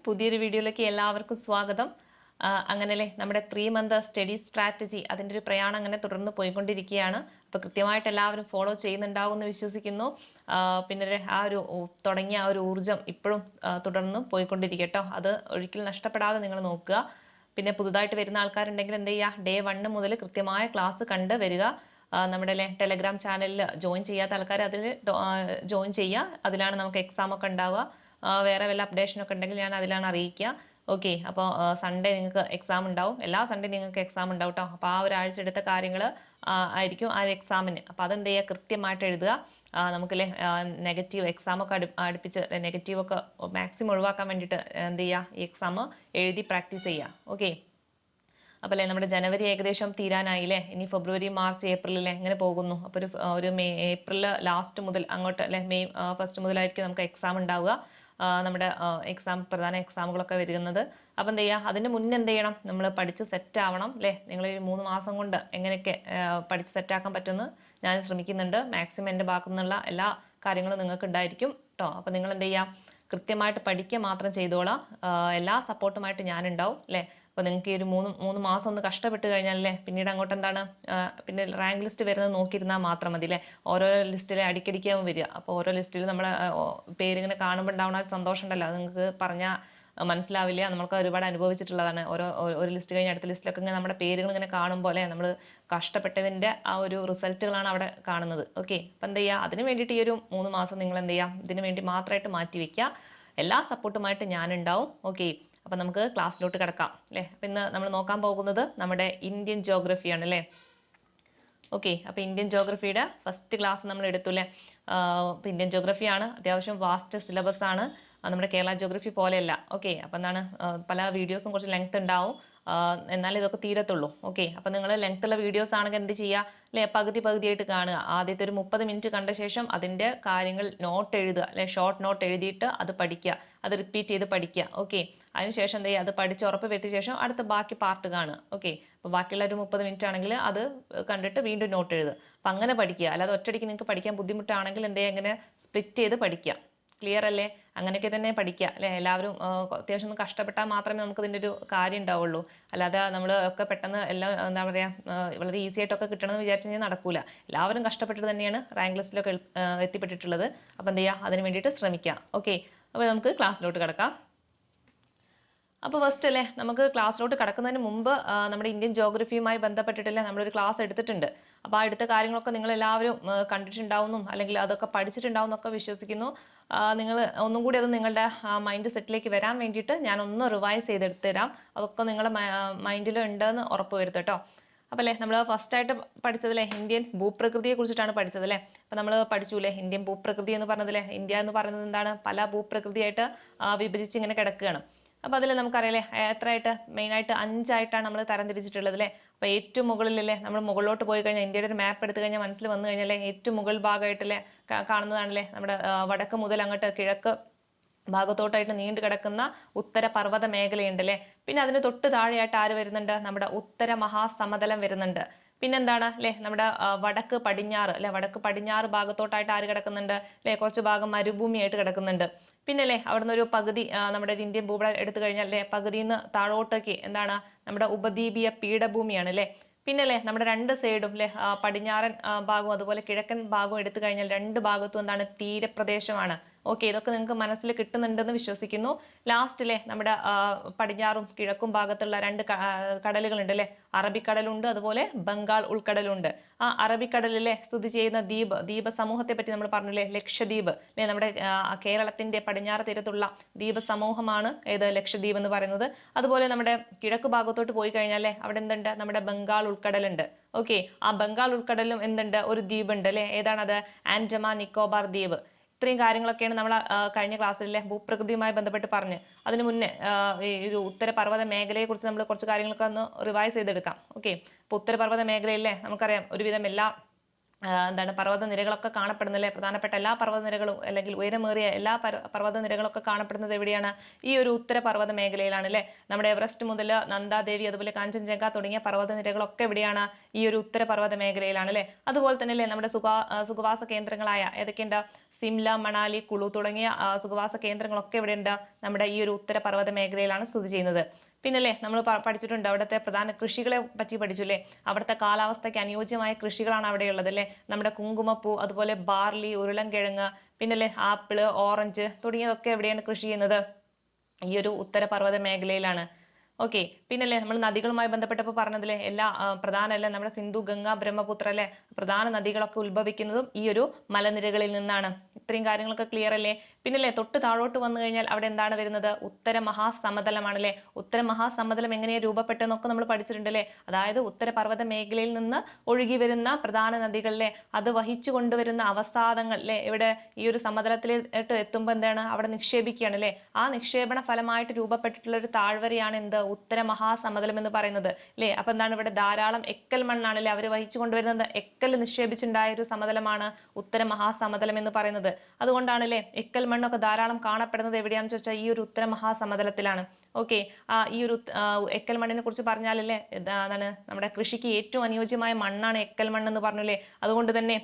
പുതിയൊരു വീഡിയോയിലേക്ക് എല്ലാവർക്കും സ്വാഗതം. അങ്ങനെയല്ലേ നമ്മുടെ 3 month സ്റ്റഡി സ്ട്രാറ്റജി അതിൻ്റെ ഒരു പ്രയാണം അങ്ങനെ തുടർന്ന് പോയിക്കൊണ്ടിരിക്കുകയാണ്. അപ്പോൾ കൃത്യമായിട്ട് എല്ലാവരും ഫോളോ ചെയ്യുന്നുണ്ടാവും എന്ന് വിശ്വസിക്കുന്നു. പിന്നെ ആ ഒരു തുടങ്ങിയ ആ ഒരു ഊർജ്ജം ഇപ്പോഴും തുടർന്ന് പോയിക്കൊണ്ടിരിക്കട്ടോ. അത് ഒരിക്കലും നഷ്ടപ്പെടാതെ നിങ്ങൾ നോക്കുക. പിന്നെ പുതുതായിട്ട് വരുന്ന ആൾക്കാരുണ്ടെങ്കിൽ എന്ത് ചെയ്യുക, ഡേ 1 മുതൽ കൃത്യമായ ക്ലാസ് കണ്ട് വരിക. നമ്മുടെ ടെലഗ്രാം ചാനലിൽ ജോയിൻ ചെയ്യാത്ത ആൾക്കാർ അതിൽ ജോയിൻ ചെയ്യുക. അതിലാണ് നമുക്ക് എക്സാം ഒക്കെ ഉണ്ടാവുക. വേറെ വല്ല അപ്ഡേഷനൊക്കെ ഉണ്ടെങ്കിൽ ഞാൻ അതിലാണ് അറിയിക്കുക. ഓക്കെ, അപ്പോൾ സൺഡേ നിങ്ങൾക്ക് എക്സാം ഉണ്ടാവും. എല്ലാ സൺഡേ നിങ്ങൾക്ക് എക്സാം ഉണ്ടാവും കേട്ടോ. അപ്പോൾ ആ ഒരാഴ്ച എടുത്ത കാര്യങ്ങൾ ആയിരിക്കും ആ എക്സാമിന്. അപ്പോൾ അതെന്ത് ചെയ്യുക, കൃത്യമായിട്ട് എഴുതുക. നമുക്കല്ലേ നെഗറ്റീവ് എക്സാമൊക്കെ അടുപ്പിച്ച് നെഗറ്റീവൊക്കെ മാക്സിമം ഒഴിവാക്കാൻ വേണ്ടിയിട്ട് എന്ത് ചെയ്യുക, ഈ എക്സാം എഴുതി പ്രാക്ടീസ് ചെയ്യുക. ഓക്കെ, അപ്പോൾ അല്ലേ നമ്മുടെ ജനുവരി ഏകദേശം തീരാനായില്ലേ. ഇനി ഫെബ്രുവരി മാർച്ച് ഏപ്രിലിലെ എങ്ങനെ പോകുന്നു. അപ്പോൾ ഒരു ഏപ്രിൽ ലാസ്റ്റ് മുതൽ അങ്ങോട്ട് അല്ലെ മെയ് 1 മുതലായിരിക്കും നമുക്ക് എക്സാം ഉണ്ടാവുക. നമ്മുടെ പ്രധാന എക്സാമുകളൊക്കെ വരുന്നത്. അപ്പം എന്ത് ചെയ്യുക, അതിന് മുന്നേ എന്ത് ചെയ്യണം, നമ്മൾ പഠിച്ച് സെറ്റ് ആവണം അല്ലേ. നിങ്ങൾ ഈ 3 മാസം കൊണ്ട് എങ്ങനെയൊക്കെ പഠിച്ച് സെറ്റാക്കാൻ പറ്റുമെന്ന് ഞാൻ ശ്രമിക്കുന്നുണ്ട്. മാക്സിമം എൻ്റെ ഭാഗത്തു നിന്നുള്ള എല്ലാ കാര്യങ്ങളും നിങ്ങൾക്ക് ഉണ്ടായിരിക്കും കേട്ടോ. അപ്പം നിങ്ങൾ എന്ത് ചെയ്യുക, കൃത്യമായിട്ട് പഠിക്കുക മാത്രം ചെയ്തോളാം. എല്ലാ സപ്പോർട്ടുമായിട്ട് ഞാനുണ്ടാവും അല്ലേ. അപ്പോൾ നിങ്ങൾക്ക് ഈ ഒരു മൂന്ന് മാസം ഒന്ന് കഷ്ടപ്പെട്ട് കഴിഞ്ഞാലല്ലേ പിന്നീട് അങ്ങോട്ട് എന്താണ്, പിന്നെ റാങ്ക് ലിസ്റ്റ് വരുന്നത് നോക്കിയിരുന്നാൽ മാത്രം മതി അല്ലേ. ഓരോ ലിസ്റ്റിലെ അടിക്കടിക്കാവും വരിക. അപ്പോൾ ഓരോ ലിസ്റ്റിൽ നമ്മളെ പേരിങ്ങനെ കാണുമ്പോൾ ഉണ്ടാവുന്ന ഒരു സന്തോഷം ഉണ്ടല്ലോ, അത് നിങ്ങൾക്ക് പറഞ്ഞാൽ മനസ്സിലാവില്ല. നമ്മൾക്ക് ഒരുപാട് അനുഭവിച്ചിട്ടുള്ളതാണ്. ഒരു ലിസ്റ്റ് കഴിഞ്ഞ് അടുത്ത ലിസ്റ്റിലൊക്കെ ഇങ്ങനെ നമ്മുടെ പേരുകൾ ഇങ്ങനെ കാണുമ്പോൾ അല്ലേ, നമ്മൾ കഷ്ടപ്പെട്ടതിൻ്റെ ആ ഒരു റിസൾട്ടുകളാണ് അവിടെ കാണുന്നത്. ഓക്കെ, അപ്പം എന്ത് ചെയ്യുക, അതിന് വേണ്ടിയിട്ട് ഈ ഒരു 3 മാസം നിങ്ങൾ എന്ത് ചെയ്യുക, ഇതിന് വേണ്ടി മാത്രമായിട്ട് മാറ്റി വയ്ക്കുക. എല്ലാ സപ്പോർട്ടുമായിട്ട് ഞാനുണ്ടാവും. ഓക്കെ, അപ്പം നമുക്ക് ക്ലാസ്സിലോട്ട് കിടക്കാം അല്ലേ. അപ്പം ഇന്ന് നമ്മൾ നോക്കാൻ പോകുന്നത് നമ്മുടെ ഇന്ത്യൻ ജോഗ്രഫിയാണ് അല്ലേ. ഓക്കെ, അപ്പോൾ ഇന്ത്യൻ ജോഗ്രഫിയുടെ ഫസ്റ്റ് ക്ലാസ് നമ്മൾ എടുത്തു അല്ലേ. അപ്പോൾ ഇന്ത്യൻ ജോഗ്രഫിയാണ്, അത്യാവശ്യം വാസ്റ്റ് സിലബസ് ആണ്. നമ്മുടെ കേരള ജോഗ്രഫി പോലെയല്ല. ഓക്കെ, അപ്പം എന്താണ്, പല വീഡിയോസും കുറച്ച് ലെങ്ത് ഉണ്ടാവും. എന്നാലും ഇതൊക്കെ തീരത്തുള്ളൂ. ഓക്കെ, അപ്പം നിങ്ങൾ ലെങ്ത് ഉള്ള വീഡിയോസ് ആണെങ്കിൽ എന്ത് ചെയ്യുക അല്ലെ, പകുതിയായിട്ട് കാണുക. ആദ്യത്തെ ഒരു 30 മിനിറ്റ് കണ്ട ശേഷം അതിൻ്റെ കാര്യങ്ങൾ നോട്ട് എഴുതുക അല്ലെ, ഷോർട്ട് നോട്ട് എഴുതിയിട്ട് അത് പഠിക്കുക, അത് റിപ്പീറ്റ് ചെയ്ത് പഠിക്കുക. ഓക്കെ, അതിനുശേഷം എന്ത് ചെയ്യുക, അത് പഠിച്ച് ഉറപ്പ് വരുത്തിയ ശേഷം അടുത്ത ബാക്കി പാർട്ട് കാണുക. ഓക്കെ, അപ്പോൾ ബാക്കിയുള്ള ഒരു 30 മിനിറ്റ് ആണെങ്കിൽ അത് കണ്ടിട്ട് വീണ്ടും നോട്ട് എഴുതുക. അപ്പം അങ്ങനെ പഠിക്കുക. അല്ലാതെ ഒറ്റയടിക്ക് നിങ്ങൾക്ക് പഠിക്കാൻ ബുദ്ധിമുട്ടാണെങ്കിൽ എന്ത് ചെയ്യുക, ഇങ്ങനെ സ്പ്ലിറ്റ് ചെയ്ത് പഠിക്കുക. ക്ലിയർ അല്ലേ? അങ്ങനെയൊക്കെ തന്നെ പഠിക്കുക അല്ലേ. എല്ലാവരും അത്യാവശ്യം ഒന്ന് കഷ്ടപ്പെട്ടാൽ മാത്രമേ നമുക്ക് ഇതിൻ്റെ ഒരു കാര്യം ഉണ്ടാവുള്ളൂ. അല്ലാതെ നമ്മൾ ഒക്കെ പെട്ടെന്ന് എല്ലാം എന്താ പറയുക, വളരെ ഈസി ആയിട്ടൊക്കെ കിട്ടണമെന്ന് വിചാരിച്ചു കഴിഞ്ഞാൽ നടക്കൂല. എല്ലാവരും കഷ്ടപ്പെട്ടിട്ട് തന്നെയാണ് റാങ്ക് ലിസ്റ്റിലൊക്കെ എത്തിപ്പെട്ടിട്ടുള്ളത്. അപ്പം എന്ത് ചെയ്യുക, അതിന് വേണ്ടിയിട്ട് ശ്രമിക്കുക. ഓക്കെ, അപ്പോൾ നമുക്ക് ക്ലാസ്സിലോട്ട് കിടക്കാം. അപ്പോൾ ഫസ്റ്റ് അല്ലേ, നമുക്ക് ക്ലാസ്സിലോട്ട് കടക്കുന്നതിന് മുമ്പ് നമ്മുടെ ഇന്ത്യൻ ജോഗ്രഫിയുമായി ബന്ധപ്പെട്ടിട്ടല്ലേ നമ്മളൊരു ക്ലാസ് എടുത്തിട്ടുണ്ട്. അപ്പോൾ ആ എടുത്ത കാര്യങ്ങളൊക്കെ നിങ്ങൾ എല്ലാവരും കണ്ടിട്ടുണ്ടാവുന്നു, അല്ലെങ്കിൽ അതൊക്കെ പഠിച്ചിട്ടുണ്ടാവും എന്നൊക്കെ വിശ്വസിക്കുന്നു. നിങ്ങൾ ഒന്നും കൂടി അത് നിങ്ങളുടെ മൈൻഡ് സെറ്റിലേക്ക് വരാൻ വേണ്ടിയിട്ട് ഞാൻ ഒന്ന് റിവൈസ് ചെയ്തെടുത്ത് തരാം. അതൊക്കെ നിങ്ങളുടെ മൈൻഡിൽ ഉണ്ടെന്ന് ഉറപ്പ് വരുത്തുക കേട്ടോ. അപ്പോൾ അല്ലേ, നമ്മൾ ഫസ്റ്റായിട്ട് പഠിച്ചതല്ലേ ഇന്ത്യൻ ഭൂപ്രകൃതിയെ കുറിച്ചിട്ടാണ് പഠിച്ചതല്ലേ. അപ്പോൾ നമ്മൾ പഠിച്ചുല്ലേ ഇന്ത്യൻ ഭൂപ്രകൃതി എന്ന് പറഞ്ഞതല്ലേ, ഇന്ത്യ എന്ന് പറയുന്നത് എന്താണ്, പല ഭൂപ്രകൃതിയായിട്ട് വിഭജിച്ച് ഇങ്ങനെ കിടക്കുകയാണ്. അപ്പോൾ അതിൽ നമുക്കറിയാലേ എത്രയായിട്ട്, മെയിനായിട്ട് 5ആയിട്ടാണ് നമ്മൾ തരംതിരിച്ചിട്ടുള്ളത് അല്ലേ. അപ്പോൾ ഏറ്റവും മുകളിലല്ലേ, നമ്മൾ മുകളിലോട്ട് പോയി കഴിഞ്ഞാൽ ഇന്ത്യയുടെ ഒരു മാപ്പ് എടുത്തു കഴിഞ്ഞാൽ മനസ്സിൽ വന്നു കഴിഞ്ഞാലേ ഏറ്റവും മുകൾ ഭാഗമായിട്ടല്ലേ കാണുന്നതാണല്ലേ നമ്മുടെ വടക്ക് മുതൽ അങ്ങോട്ട് കിഴക്ക് ഭാഗത്തോട്ടായിട്ട് നീണ്ടു കിടക്കുന്ന ഉത്തര പർവ്വത മേഖലയുണ്ടല്ലേ. പിന്നെ അതിന് തൊട്ട് താഴെയായിട്ട് ആര് വരുന്നുണ്ട്, നമ്മുടെ ഉത്തര മഹാസമതലം വരുന്നുണ്ട്. പിന്നെന്താണ് അല്ലെ, നമ്മുടെ വടക്ക് പടിഞ്ഞാറ് അല്ലെ, വടക്ക് പടിഞ്ഞാറ് ഭാഗത്തോട്ടായിട്ട് ആര് കിടക്കുന്നുണ്ട് അല്ലെ, കുറച്ച് ഭാഗം മരുഭൂമിയായിട്ട് കിടക്കുന്നുണ്ട്. പിന്നെ അല്ലേ അവിടുന്ന് ഒരു പകുതി നമ്മുടെ ഇന്ത്യൻ ഭൂപടം എടുത്തു കഴിഞ്ഞാൽ അല്ലെ, പകുതിയിൽ നിന്ന് താഴോട്ടേക്ക് എന്താണ് നമ്മുടെ ഉപദ്വീപീയ പീഠഭൂമിയാണ് അല്ലെ. പിന്നെ അല്ലേ നമ്മുടെ രണ്ട് സൈഡും അല്ലെ, പടിഞ്ഞാറൻ ഭാഗവും അതുപോലെ കിഴക്കൻ ഭാഗവും എടുത്തു കഴിഞ്ഞാൽ രണ്ട് ഭാഗത്തും എന്താണ്, തീരപ്രദേശമാണ്. ഓക്കെ, ഇതൊക്കെ നിങ്ങൾക്ക് മനസ്സിൽ കിട്ടുന്നുണ്ടെന്ന് വിശ്വസിക്കുന്നു. ലാസ്റ്റിലെ നമ്മുടെ പടിഞ്ഞാറും കിഴക്കും ഭാഗത്തുള്ള രണ്ട് കടലുകളുണ്ട് അല്ലെ, അറബിക്കടലുണ്ട് അതുപോലെ ബംഗാൾ ഉൾക്കടലുണ്ട്. ആ അറബിക്കടലിലെ സ്ഥിതി ചെയ്യുന്ന ദ്വീപ സമൂഹത്തെ പറ്റി നമ്മൾ പറഞ്ഞില്ലേ, ലക്ഷദ്വീപ് അല്ലെ. നമ്മുടെ കേരളത്തിന്റെ പടിഞ്ഞാറ് തീരത്തുള്ള ദ്വീപ സമൂഹമാണ് ഏത്, ലക്ഷദ്വീപ് എന്ന് പറയുന്നത്. അതുപോലെ നമ്മുടെ കിഴക്ക് ഭാഗത്തോട്ട് പോയി കഴിഞ്ഞാൽ അവിടെ എന്തുണ്ട്, നമ്മുടെ ബംഗാൾ ഉൾക്കടലുണ്ട്. ഓക്കെ, ആ ബംഗാൾ ഉൾക്കടലിലും എന്തുണ്ട്, ഒരു ദ്വീപുണ്ട് അല്ലെ. ഏതാണത്, ആൻഡമാൻ നിക്കോബാർ ദ്വീപ്. ഇത്രയും കാര്യങ്ങളൊക്കെയാണ് നമ്മൾ കഴിഞ്ഞ ക്ലാസ്സിലെ ഭൂപ്രകൃതിയുമായി ബന്ധപ്പെട്ട് പറഞ്ഞ്. അതിന് മുന്നേ ഈ ഒരു ഉത്തരപർവ്വത മേഖലയെ കുറിച്ച് നമ്മൾ കുറച്ച് കാര്യങ്ങളൊക്കെ ഒന്ന് റിവൈസ് ചെയ്തെടുക്കാം. ഓക്കെ, അപ്പോൾ ഉത്തരപർവ്വത മേഖലയിലെ നമുക്കറിയാം ഒരുവിധം എല്ലാ എന്താണ് പർവ്വതനിരകളൊക്കെ കാണപ്പെടുന്നില്ലേ? പ്രധാനപ്പെട്ട എല്ലാ പർവ്വതനിരകളും അല്ലെങ്കിൽ ഉയരമേറിയ എല്ലാ പർവ്വതനിരകളൊക്കെ കാണപ്പെടുന്നത് എവിടെയാണ്? ഈ ഒരു ഉത്തരപർവ്വത മേഖലയിലാണ് അല്ലേ? നമ്മുടെ എവറസ്റ്റ് മുതൽ നന്ദാദേവി അതുപോലെ കാഞ്ചൻജംഗ തുടങ്ങിയ പർവ്വതനിരകളൊക്കെ എവിടെയാണ്? ഈ ഒരു ഉത്തരപർവ്വത മേഖലയിലാണ് അല്ലേ? അതുപോലെ തന്നെ അല്ലേ നമ്മുടെ സുഖവാസ കേന്ദ്രങ്ങളായ ഏതൊക്കെയുണ്ട്? സിംല, മണാലി, കുളു തുടങ്ങിയ സുഖവാസ കേന്ദ്രങ്ങളൊക്കെ എവിടെയുണ്ട്? നമ്മുടെ ഈ ഒരു ഉത്തരപർവ്വത മേഖലയിലാണ് സ്ഥിതി ചെയ്യുന്നത്. പിന്നല്ലേ നമ്മൾ പഠിച്ചിട്ടുണ്ട് അവിടുത്തെ പ്രധാന കൃഷികളെ പറ്റി പഠിച്ചു അല്ലേ? അവിടുത്തെ കാലാവസ്ഥയ്ക്ക് അനുയോജ്യമായ കൃഷികളാണ് അവിടെയുള്ളത് അല്ലേ? നമ്മുടെ കുങ്കുമപ്പൂ അതുപോലെ ബാർലി, ഉരുളൻകിഴങ്ങ്, പിന്നല്ലേ ആപ്പിള്, ഓറഞ്ച് തുടങ്ങിയതൊക്കെ എവിടെയാണ് കൃഷി ചെയ്യുന്നത്? ഈ ഒരു ഉത്തരപർവ്വത മേഖലയിലാണ്. ഓക്കെ, പിന്നല്ലേ നമ്മൾ നദികളുമായി ബന്ധപ്പെട്ടപ്പോൾ പറഞ്ഞതില്ലേ എല്ലാ പ്രധാന അല്ലേ നമ്മുടെ സിന്ധു, ഗംഗ, ബ്രഹ്മപുത്ര അല്ലെ പ്രധാന നദികളൊക്കെ ഉത്ഭവിക്കുന്നതും ഈ ഒരു മലനിരകളിൽ നിന്നാണ്. ഇത്രയും കാര്യങ്ങളൊക്കെ ക്ലിയർ അല്ലേ? പിന്നല്ലേ തൊട്ട് താഴോട്ട് വന്നു കഴിഞ്ഞാൽ അവിടെ എന്താണ് വരുന്നത്? ഉത്തര മഹാസമതലമാണ് അല്ലെ? ഉത്തര മഹാസമതലം എങ്ങനെയാണ് രൂപപ്പെട്ടതെന്നൊക്കെ നമ്മൾ പഠിച്ചിട്ടുണ്ട് അല്ലേ? അതായത് ഉത്തരപർവ്വത മേഖലയിൽ നിന്ന് ഒഴുകി വരുന്ന പ്രധാന നദികളിലെ അത് വഹിച്ചു കൊണ്ടുവരുന്ന അവസാദങ്ങൾ അല്ലെ ഇവിടെ ഈ ഒരു സമതലത്തിലേക്ക് എത്തുമ്പോൾ എന്താണ് അവിടെ നിക്ഷേപിക്കുകയാണ് അല്ലെ? ആ നിക്ഷേപണ ഫലമായിട്ട് രൂപപ്പെട്ടിട്ടുള്ള ഒരു താഴ്വരയാണ് എന്ത്? ഉത്തര മഹാസമതലം എന്ന് പറയുന്നത് അല്ലെ? അപ്പൊ എന്താണ് ഇവിടെ ധാരാളം എക്കൽ മണ്ണാണ് അല്ലെ അവർ വഹിച്ചു കൊണ്ടുവരുന്നത്? എക്കൽ നിക്ഷേപിച്ചുണ്ടായ ഒരു സമതലമാണ് ഉത്തര മഹാസമതലം എന്ന് പറയുന്നത്. അതുകൊണ്ടാണ് അല്ലെ എക്കൽ മണ്ണൊക്കെ ധാരാളം കാണപ്പെടുന്നത് എവിടെയാണെന്ന് ചോദിച്ചാൽ ഈ ഒരു ഉത്തര മഹാസമതലത്തിലാണ്. ഓക്കെ, ഈ ഒരു എക്കൽ മണ്ണിനെ കുറിച്ച് പറഞ്ഞാലല്ലേ എന്താണ് നമ്മുടെ കൃഷിക്ക് ഏറ്റവും അനുയോജ്യമായ മണ്ണാണ് എക്കൽ മണ്ണ് എന്ന് പറഞ്ഞു അല്ലേ? അതുകൊണ്ട് തന്നെ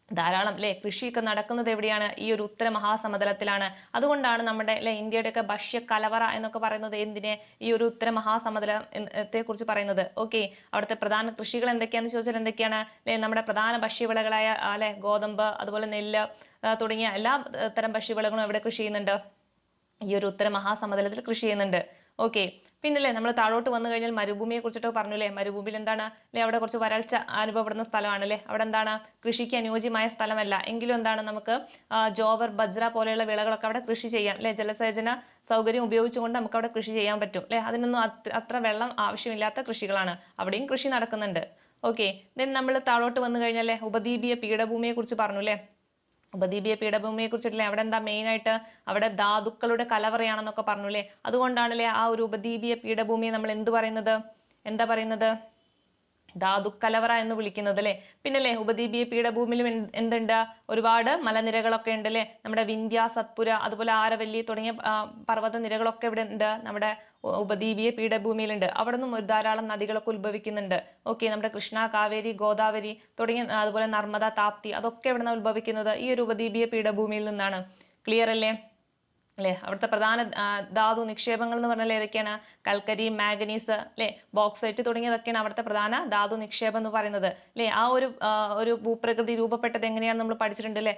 ധാരാളം അല്ലെ കൃഷിയൊക്കെ നടക്കുന്നത് എവിടെയാണ്? ഈ ഒരു ഉത്തര മഹാസമതലത്തിലാണ്. അതുകൊണ്ടാണ് നമ്മുടെ അല്ലെ ഇന്ത്യയുടെയൊക്കെ ഭക്ഷ്യ കലവറ എന്നൊക്കെ പറയുന്നത് എന്തിനെ? ഈ ഒരു ഉത്തര മഹാസമതലത്തെ കുറിച്ച് പറയുന്നത്. ഓക്കെ, അവിടുത്തെ പ്രധാന കൃഷികൾ എന്തൊക്കെയാന്ന് ചോദിച്ചാൽ എന്തൊക്കെയാണ് അല്ലെ? നമ്മുടെ പ്രധാന ഭക്ഷ്യവിളകളായ അല്ലെ ഗോതമ്പ് അതുപോലെ നെല്ല് തുടങ്ങിയ എല്ലാ തരം ഭക്ഷ്യവിളകളും എവിടെ കൃഷി ചെയ്യുന്നുണ്ട്? ഈ ഒരു ഉത്തര മഹാസമതലത്തിൽ കൃഷി ചെയ്യുന്നുണ്ട്. ഓക്കെ, പിന്നല്ലേ നമ്മൾ താഴോട്ട് വന്നു കഴിഞ്ഞാൽ മരുഭൂമിയെ കുറിച്ചിട്ട് പറഞ്ഞു അല്ലേ? മരുഭൂമിയിൽ എന്താണ് അല്ലെ അവിടെ കുറച്ച് വരൾച്ച അനുഭവപ്പെടുന്ന സ്ഥലമാണ് അല്ലെ? അവിടെ എന്താണ് കൃഷിക്ക് അനുയോജ്യമായ സ്ഥലമല്ല എങ്കിലും എന്താണ് നമുക്ക് ജോവർ, ബജ്ര പോലെയുള്ള വിളകളൊക്കെ അവിടെ കൃഷി ചെയ്യാം അല്ലെ? ജലസേചന സൗകര്യം ഉപയോഗിച്ചുകൊണ്ട് നമുക്ക് അവിടെ കൃഷി ചെയ്യാൻ പറ്റും അല്ലെ? അതിനൊന്നും അത്ര വെള്ളം ആവശ്യമില്ലാത്ത കൃഷികളാണ്. അവിടെയും കൃഷി നടക്കുന്നുണ്ട്. ഓക്കെ, ദെൻ നമ്മൾ താഴോട്ട് വന്നു കഴിഞ്ഞാൽ ഉപദ്വീപീയ പീഠഭൂമിയെ കുറിച്ച് പറഞ്ഞു അല്ലെ? ഉപദ്വീപീയ പീഠഭൂമിയെ കുറിച്ചിട്ടില്ലേ അവിടെ എന്താ മെയിൻ ആയിട്ട് അവിടെ ധാതുക്കളുടെ കലവറയാണെന്നൊക്കെ പറഞ്ഞു അല്ലേ? അതുകൊണ്ടാണല്ലേ ആ ഒരു ഉപദ്വീപീയ പീഠഭൂമിയെ നമ്മൾ എന്ത് പറയുന്നത്? എന്താ പറയുന്നത്? ധാതുക്കലവറ എന്ന് വിളിക്കുന്നത് അല്ലെ? പിന്നല്ലേ ഉപദ്വീപീയ പീഠഭൂമിയിലും എന്തുണ്ട്? ഒരുപാട് മലനിരകളൊക്കെ ഉണ്ട് അല്ലെ? നമ്മുടെ വിന്ധ്യ, സത്പുര അതുപോലെ ആരവല്ലി തുടങ്ങിയ പർവ്വത നിരകളൊക്കെ ഇവിടെ ഉണ്ട് നമ്മുടെ ഉപദ്വീപീയ പീഠഭൂമിയിലുണ്ട്. അവിടെ നിന്നും ധാരാളം നദികളൊക്കെ ഉത്ഭവിക്കുന്നുണ്ട്. ഓക്കെ, നമ്മുടെ കൃഷ്ണ, കാവേരി, ഗോദാവരി തുടങ്ങിയ അതുപോലെ നർമ്മദ, താപ്തി അതൊക്കെ എവിടെ നിന്നാണ് ഉത്ഭവിക്കുന്നത്? ഈ ഒരു ഉപദ്വീപീയ പീഠഭൂമിയിൽ നിന്നാണ്. ക്ലിയർ അല്ലേ? അല്ലെ അവിടുത്തെ പ്രധാന ധാതു നിക്ഷേപങ്ങൾ എന്ന് പറഞ്ഞാൽ ഏതൊക്കെയാണ്? കൽക്കരി, മാംഗനീസ് അല്ലെ, ബോക്സൈറ്റ് തുടങ്ങിയതൊക്കെയാണ് അവിടുത്തെ പ്രധാന ധാതു നിക്ഷേപം എന്ന് പറയുന്നത് അല്ലെ? ആ ഒരു ഭൂപ്രകൃതി രൂപപ്പെട്ടത് എങ്ങനെയാണെന്ന് നമ്മൾ പഠിച്ചിട്ടുണ്ട് അല്ലെ?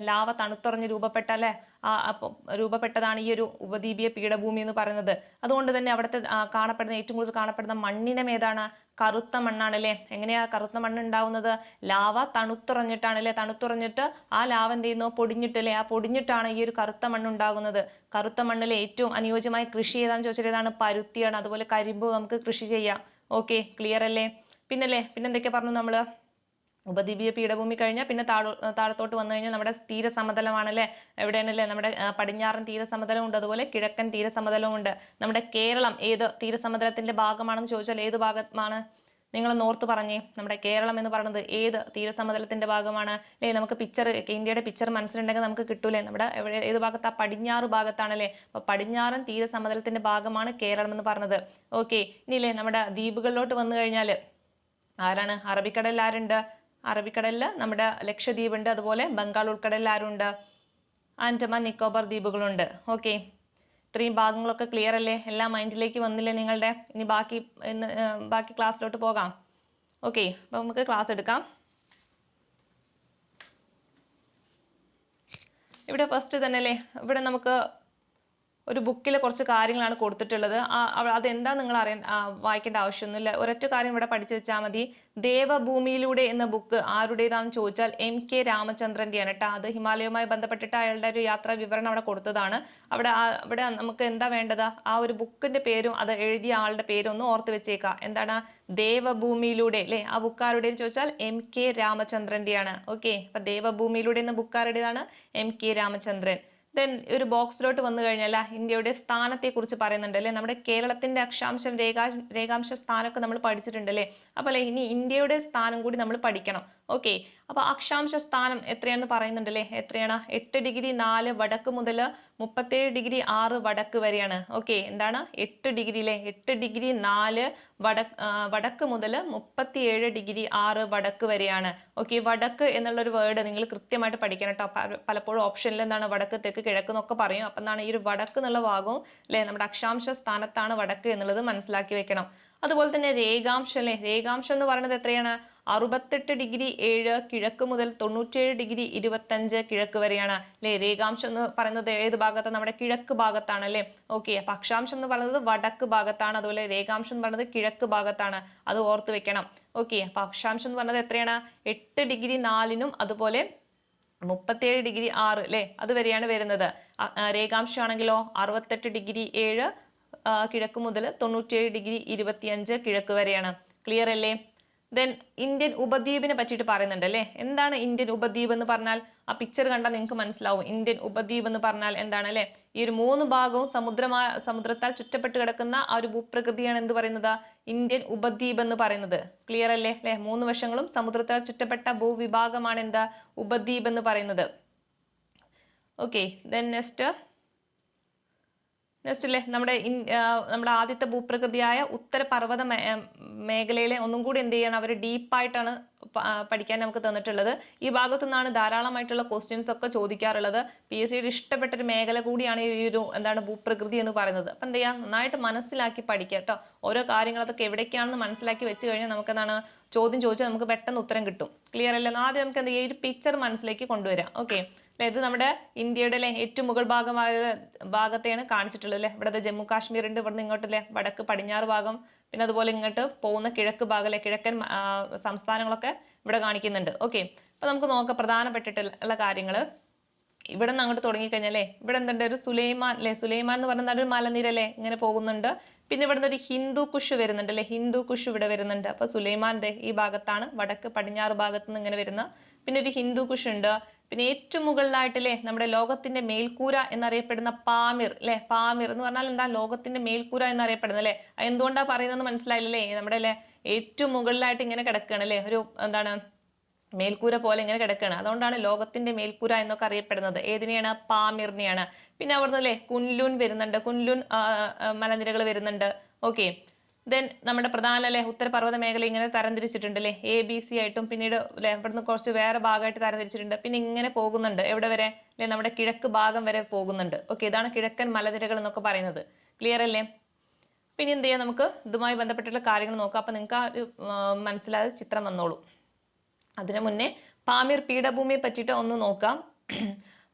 ലാവ തണുത്തുറഞ്ഞ് രൂപപ്പെട്ട അല്ലെ രൂപപ്പെട്ടതാണ് ഈ ഒരു ഉപദ്വീപീയ പീഠഭൂമി എന്ന് പറയുന്നത്. അതുകൊണ്ട് തന്നെ അവിടുത്തെ ഏറ്റവും കൂടുതൽ കാണപ്പെടുന്ന മണ്ണിനം ഏതാണ്? കറുത്ത മണ്ണാണ് അല്ലെ? എങ്ങനെയാ കറുത്ത മണ്ണ് ഉണ്ടാവുന്നത്? ലാവ തണുത്തുറഞ്ഞിട്ടാണ് അല്ലെ? തണുത്തുറഞ്ഞിട്ട് ആ ലാവ എന്ത് ചെയ്യുന്നു? പൊടിഞ്ഞിട്ട് അല്ലെ? ആ പൊടിഞ്ഞിട്ടാണ് ഈ ഒരു കറുത്ത മണ്ണ് ഉണ്ടാകുന്നത്. കറുത്ത മണ്ണിൽ ഏറ്റവും അനുയോജ്യമായ കൃഷി ഏതാന്ന് ചോദിച്ചാൽ ഏതാണ്? പരുത്തിയാണ്. അതുപോലെ കരിമ്പ് നമുക്ക് കൃഷി ചെയ്യാം. ഓക്കെ, ക്ലിയർ അല്ലേ? പിന്നെന്തൊക്കെ പറഞ്ഞു നമ്മള്? ഉപദ്വീപീയ പീഠഭൂമി കഴിഞ്ഞാൽ പിന്നെ താഴത്തോട്ട് വന്നു കഴിഞ്ഞാൽ നമ്മുടെ തീരസമതലമാണ് അല്ലെ? എവിടെയാണല്ലേ നമ്മുടെ പടിഞ്ഞാറൻ തീരസമതലം ഉണ്ട് അതുപോലെ കിഴക്കൻ തീരസമതലവും ഉണ്ട്. നമ്മുടെ കേരളം ഏത് തീരസമതലത്തിന്റെ ഭാഗമാണെന്ന് ചോദിച്ചാൽ ഏത് ഭാഗമാണ്? നിങ്ങൾ ഓർത്ത് പറഞ്ഞേ, നമ്മുടെ കേരളം എന്ന് പറയുന്നത് ഏത് തീരസമതലത്തിന്റെ ഭാഗമാണ് അല്ലെ? നമുക്ക് ഇന്ത്യയുടെ പിക്ചർ മനസ്സിലുണ്ടെങ്കിൽ നമുക്ക് കിട്ടൂലേ? നമ്മുടെ ഏത് ഭാഗത്താ? പടിഞ്ഞാറ് ഭാഗത്താണല്ലേ? അപ്പൊ പടിഞ്ഞാറൻ തീരസമതലത്തിന്റെ ഭാഗമാണ് കേരളം എന്ന് പറഞ്ഞത്. ഓക്കെ, ഇനിയില്ലേ നമ്മുടെ ദ്വീപുകളിലോട്ട് വന്നു കഴിഞ്ഞാല് ആരാണ്? അറബിക്കടലിൽ ആരുണ്ട്? അറബിക്കടലിൽ നമ്മുടെ ലക്ഷദ്വീപ് ഉണ്ട്. അതുപോലെ ബംഗാൾ ഉൾക്കടലിൽ ആരുണ്ട്? ആൻഡമാൻ നിക്കോബാർ ദ്വീപുകളുണ്ട്. ഓക്കെ, ഇത്രയും ഭാഗങ്ങളൊക്കെ ക്ലിയർ അല്ലേ? എല്ലാം മൈൻഡിലേക്ക് വന്നില്ലേ നിങ്ങളുടെ? ഇനി ബാക്കി ക്ലാസ്സിലോട്ട് പോകാം. ഓക്കെ, അപ്പൊ നമുക്ക് ക്ലാസ് എടുക്കാം. ഇവിടെ ഫസ്റ്റ് തന്നെ അല്ലേ ഇവിടെ നമുക്ക് ഒരു ബുക്കിൽ കുറച്ച് കാര്യങ്ങളാണ് കൊടുത്തിട്ടുള്ളത്. അതെന്താ നിങ്ങൾ വായിക്കേണ്ട ആവശ്യമൊന്നുമില്ല. ഒരൊറ്റ കാര്യം ഇവിടെ പഠിച്ചു വെച്ചാൽ മതി. ദേവഭൂമിയിലൂടെ എന്ന ബുക്ക് ആരുടേതാണെന്ന് ചോദിച്ചാൽ MK രാമചന്ദ്രന്റെയാണ് കേട്ടോ. അത് ഹിമാലയവുമായി ബന്ധപ്പെട്ടിട്ട് അയാളുടെ ഒരു യാത്രാ വിവരണം അവിടെ കൊടുത്തതാണ്. അവിടെ നമുക്ക് എന്താ വേണ്ടത്? ആ ഒരു ബുക്കിന്റെ പേരും അത് എഴുതിയ ആളുടെ പേരും ഒന്ന് ഓർത്ത് വെച്ചേക്കാം. എന്താണ്? ദേവഭൂമിയിലൂടെ അല്ലെ? ആ ബുക്ക് ആരുടേന്ന് ചോദിച്ചാൽ MK രാമചന്ദ്രന്റെയാണ്. ഓക്കെ, അപ്പൊ ദേവഭൂമിയിലൂടെ എന്ന ബുക്ക് ആരുടേതാണ്? MK രാമചന്ദ്രൻ. ദെൻ ഒരു ബോക്സിലോട്ട് വന്നു കഴിഞ്ഞാൽ ഇന്ത്യയുടെ സ്ഥാനത്തെ കുറിച്ച് പറയുന്നുണ്ട് അല്ലെ? നമ്മുടെ കേരളത്തിന്റെ അക്ഷാംശം രേഖാംശ സ്ഥാനമൊക്കെ നമ്മൾ പഠിച്ചിട്ടുണ്ട് അല്ലെ? അപ്പൊ അല്ലെ ഇനി ഇന്ത്യയുടെ സ്ഥാനം കൂടി നമ്മൾ പഠിക്കണം. ഓക്കെ, അപ്പൊ അക്ഷാംശ സ്ഥാനം എത്രയാണെന്ന് പറയുന്നുണ്ട് അല്ലേ? എത്രയാണ്? 8°4 വടക്ക് മുതൽ 37°6 വടക്ക് വരെയാണ്. ഓക്കെ, എന്താണ് 8° അല്ലേ? 8°4 വടക്ക് മുതൽ 37°6 വടക്ക് വരെയാണ്. ഓക്കെ, വടക്ക് എന്നുള്ളൊരു വേർഡ് നിങ്ങൾ കൃത്യമായിട്ട് പഠിക്കണം കേട്ടോ. പലപ്പോഴും ഓപ്ഷനിൽ എന്താണ് വടക്ക്, തെക്ക്, കിഴക്ക് എന്നൊക്കെ പറയും. അപ്പൊ എന്താണ് ഈ ഒരു വടക്ക് എന്നുള്ള ഭാഗവും അല്ലെ നമ്മുടെ അക്ഷാംശ സ്ഥാനത്താണ് വടക്ക് എന്നുള്ളത് മനസ്സിലാക്കി വെക്കണം. അതുപോലെ തന്നെ രേഖാംശം അല്ലെ, രേഖാംശം എന്ന് പറയുന്നത് എത്രയാണ്? 68°7 കിഴക്ക് മുതൽ 97°25 കിഴക്ക് വരെയാണ് അല്ലെ. രേഖാംശം എന്ന് പറയുന്നത് ഏത് ഭാഗത്താണ്? നമ്മുടെ കിഴക്ക് ഭാഗത്താണ് അല്ലെ. ഓക്കെ, അപ്പൊ അക്ഷാംശം എന്ന് പറയുന്നത് വടക്ക് ഭാഗത്താണ്, അതുപോലെ രേഖാംശം എന്ന് പറയുന്നത് കിഴക്ക് ഭാഗത്താണ്. അത് ഓർത്ത് വെക്കണം. ഓക്കെ, അപ്പൊ അക്ഷാംശം എന്ന് പറയുന്നത് എത്രയാണ്? 8°4 അതുപോലെ 37°6 അല്ലെ, അതുവരെയാണ് വരുന്നത്. രേഖാംശം ആണെങ്കിലോ 68°7 കിഴക്ക് മുതൽ 97°25 കിഴക്ക് വരെയാണ്. ക്ലിയർ അല്ലേ? ദെൻ ഇന്ത്യൻ ഉപദ്വീപിനെ പറ്റിയിട്ട് പറയുന്നുണ്ട് അല്ലെ. എന്താണ് ഇന്ത്യൻ ഉപദ്വീപ് എന്ന് പറഞ്ഞാൽ? ആ പിക്ചർ കണ്ടാൽ നിങ്ങൾക്ക് മനസ്സിലാവും ഇന്ത്യൻ ഉപദ്വീപ് എന്ന് പറഞ്ഞാൽ എന്താണ് അല്ലെ. ഈ ഒരു 3 ഭാഗവും സമുദ്രത്താൽ ചുറ്റപ്പെട്ട് കിടക്കുന്ന ആ ഒരു ഭൂപ്രകൃതിയാണ് എന്ത് പറയുന്നത്? ഇന്ത്യൻ ഉപദ്വീപ് എന്ന് പറയുന്നത്. ക്ലിയർ അല്ലേ? 3 വശങ്ങളും സമുദ്രത്താൽ ചുറ്റപ്പെട്ട ഭൂവിഭാഗമാണ് എന്താ? ഉപദ്വീപ് എന്ന് പറയുന്നത്. ഓക്കെ, ദെൻ നെക്സ്റ്റ് അല്ലേ നമ്മുടെ ആദ്യത്തെ ഭൂപ്രകൃതിയായ ഉത്തരപർവ്വത മേഖലയിലെ ഒന്നും കൂടി എന്ത് ചെയ്യണം, അവർ ഡീപ്പായിട്ടാണ് പഠിക്കാൻ നമുക്ക് തന്നിട്ടുള്ളത്. ഈ ഭാഗത്തു നിന്നാണ് ധാരാളമായിട്ടുള്ള ക്വസ്റ്റ്യൻസ് ഒക്കെ ചോദിക്കാറുള്ളത്. PSCയുടെ ഇഷ്ടപ്പെട്ട ഒരു മേഖല കൂടിയാണ് ഈ ഒരു എന്താണ് ഭൂപ്രകൃതി എന്ന് പറയുന്നത്. അപ്പൊ എന്ത് ചെയ്യാം, നന്നായിട്ട് മനസ്സിലാക്കി പഠിക്കുക കേട്ടോ. ഓരോ കാര്യങ്ങൾ അതൊക്കെ എവിടേക്കാണെന്ന് മനസ്സിലാക്കി വെച്ച് കഴിഞ്ഞാൽ നമുക്ക് എന്താണ് ചോദ്യം ചോദിച്ചാൽ നമുക്ക് പെട്ടെന്ന് ഉത്തരം കിട്ടും. ക്ലിയർ അല്ലേ? ആദ്യം നമുക്ക് എന്ത് ചെയ്യാം, ഈ ഒരു പിക്ചർ മനസ്സിലേക്ക് കൊണ്ടുവരാം. ഓക്കെ, ഇത് നമ്മുടെ ഇന്ത്യയുടെ അല്ലെ ഏറ്റവും മുകൾ ഭാഗത്തെയാണ് കാണിച്ചിട്ടുള്ളത് അല്ലെ. ഇവിടെ ജമ്മു കാശ്മീർ ഉണ്ട്, ഇവിടുന്ന് ഇങ്ങോട്ട് അല്ലെ വടക്ക് പടിഞ്ഞാറ് ഭാഗം, പിന്നെ അതുപോലെ ഇങ്ങോട്ട് പോകുന്ന കിഴക്ക് ഭാഗം അല്ലെ, കിഴക്കൻ സംസ്ഥാനങ്ങളൊക്കെ ഇവിടെ കാണിക്കുന്നുണ്ട്. ഓക്കെ, അപ്പൊ നമുക്ക് നോക്കാം പ്രധാനപ്പെട്ടിട്ടുള്ള കാര്യങ്ങൾ. ഇവിടെ നിന്ന് അങ്ങോട്ട് തുടങ്ങിക്കഴിഞ്ഞാലേ ഇവിടെ എന്തുണ്ട്, ഒരു സുലൈമാൻ അല്ലെ, സുലൈമാൻ എന്ന് പറയുന്ന ഒരു മലനിര അല്ലെ ഇങ്ങനെ പോകുന്നുണ്ട്. പിന്നെ ഇവിടുന്ന് ഒരു ഹിന്ദു കുഷ് വരുന്നുണ്ട് അല്ലെ, ഹിന്ദു കുഷ് ഇവിടെ വരുന്നുണ്ട്. അപ്പൊ സുലൈമാന്റെ ഈ ഭാഗത്താണ്, വടക്ക് പടിഞ്ഞാറ് ഭാഗത്ത് നിന്ന് ഇങ്ങനെ വരുന്ന പിന്നെ ഒരു ഹിന്ദു കുഷ് ഉണ്ട്. പിന്നെ ഏറ്റവും മുകളിലായിട്ടല്ലേ നമ്മുടെ ലോകത്തിന്റെ മേൽക്കൂര എന്നറിയപ്പെടുന്ന പാമിർ അല്ലെ. പാമിർ എന്ന് പറഞ്ഞാൽ എന്താ? ലോകത്തിന്റെ മേൽക്കൂര എന്നറിയപ്പെടുന്നത് അല്ലെ. എന്തുകൊണ്ടാ പറയുന്നത് മനസ്സിലായില്ലേ? നമ്മുടെ അല്ലെ ഏറ്റവും മുകളിലായിട്ട് ഇങ്ങനെ കിടക്കുകയാണ് അല്ലെ, ഒരു എന്താണ് മേൽക്കൂര പോലെ ഇങ്ങനെ കിടക്കുകയാണ്. അതുകൊണ്ടാണ് ലോകത്തിന്റെ മേൽക്കൂര എന്നൊക്കെ അറിയപ്പെടുന്നത്. ഏതിനെയാണ്? പാമിറിനെയാണ്. പിന്നെ അവിടുന്ന് അല്ലെ കുൻലുൻ വരുന്നുണ്ട്, കുൻലുൻ മലനിരകൾ വരുന്നുണ്ട്. ഓക്കെ, ദെൻ നമ്മുടെ പ്രധാന അല്ലെ ഉത്തരപർവ്വത മേഖല ഇങ്ങനെ തരംതിരിച്ചിട്ടുണ്ട് അല്ലെ, ABC ആയിട്ടും പിന്നീട് അല്ലെ ഇവിടുന്ന് കുറച്ച് വേറെ ഭാഗമായിട്ട് തരംതിരിച്ചിട്ടുണ്ട്. പിന്നെ ഇങ്ങനെ പോകുന്നുണ്ട് എവിടെ വരെ അല്ലെ, നമ്മുടെ കിഴക്ക് ഭാഗം വരെ പോകുന്നുണ്ട്. ഓക്കെ, ഇതാണ് കിഴക്കൻ മലനിരകൾ എന്നൊക്കെ പറയുന്നത്. ക്ലിയർ അല്ലേ? പിന്നെ എന്ത് ചെയ്യാം, നമുക്ക് ഇതുമായി ബന്ധപ്പെട്ടുള്ള കാര്യങ്ങൾ നോക്കാം. അപ്പൊ നിങ്ങൾക്ക് മനസ്സിലായ ചിത്രം വന്നോളൂ. അതിനു മുന്നേ പാമീർ പീഠഭൂമിയെ പറ്റിയിട്ട് ഒന്ന് നോക്കാം.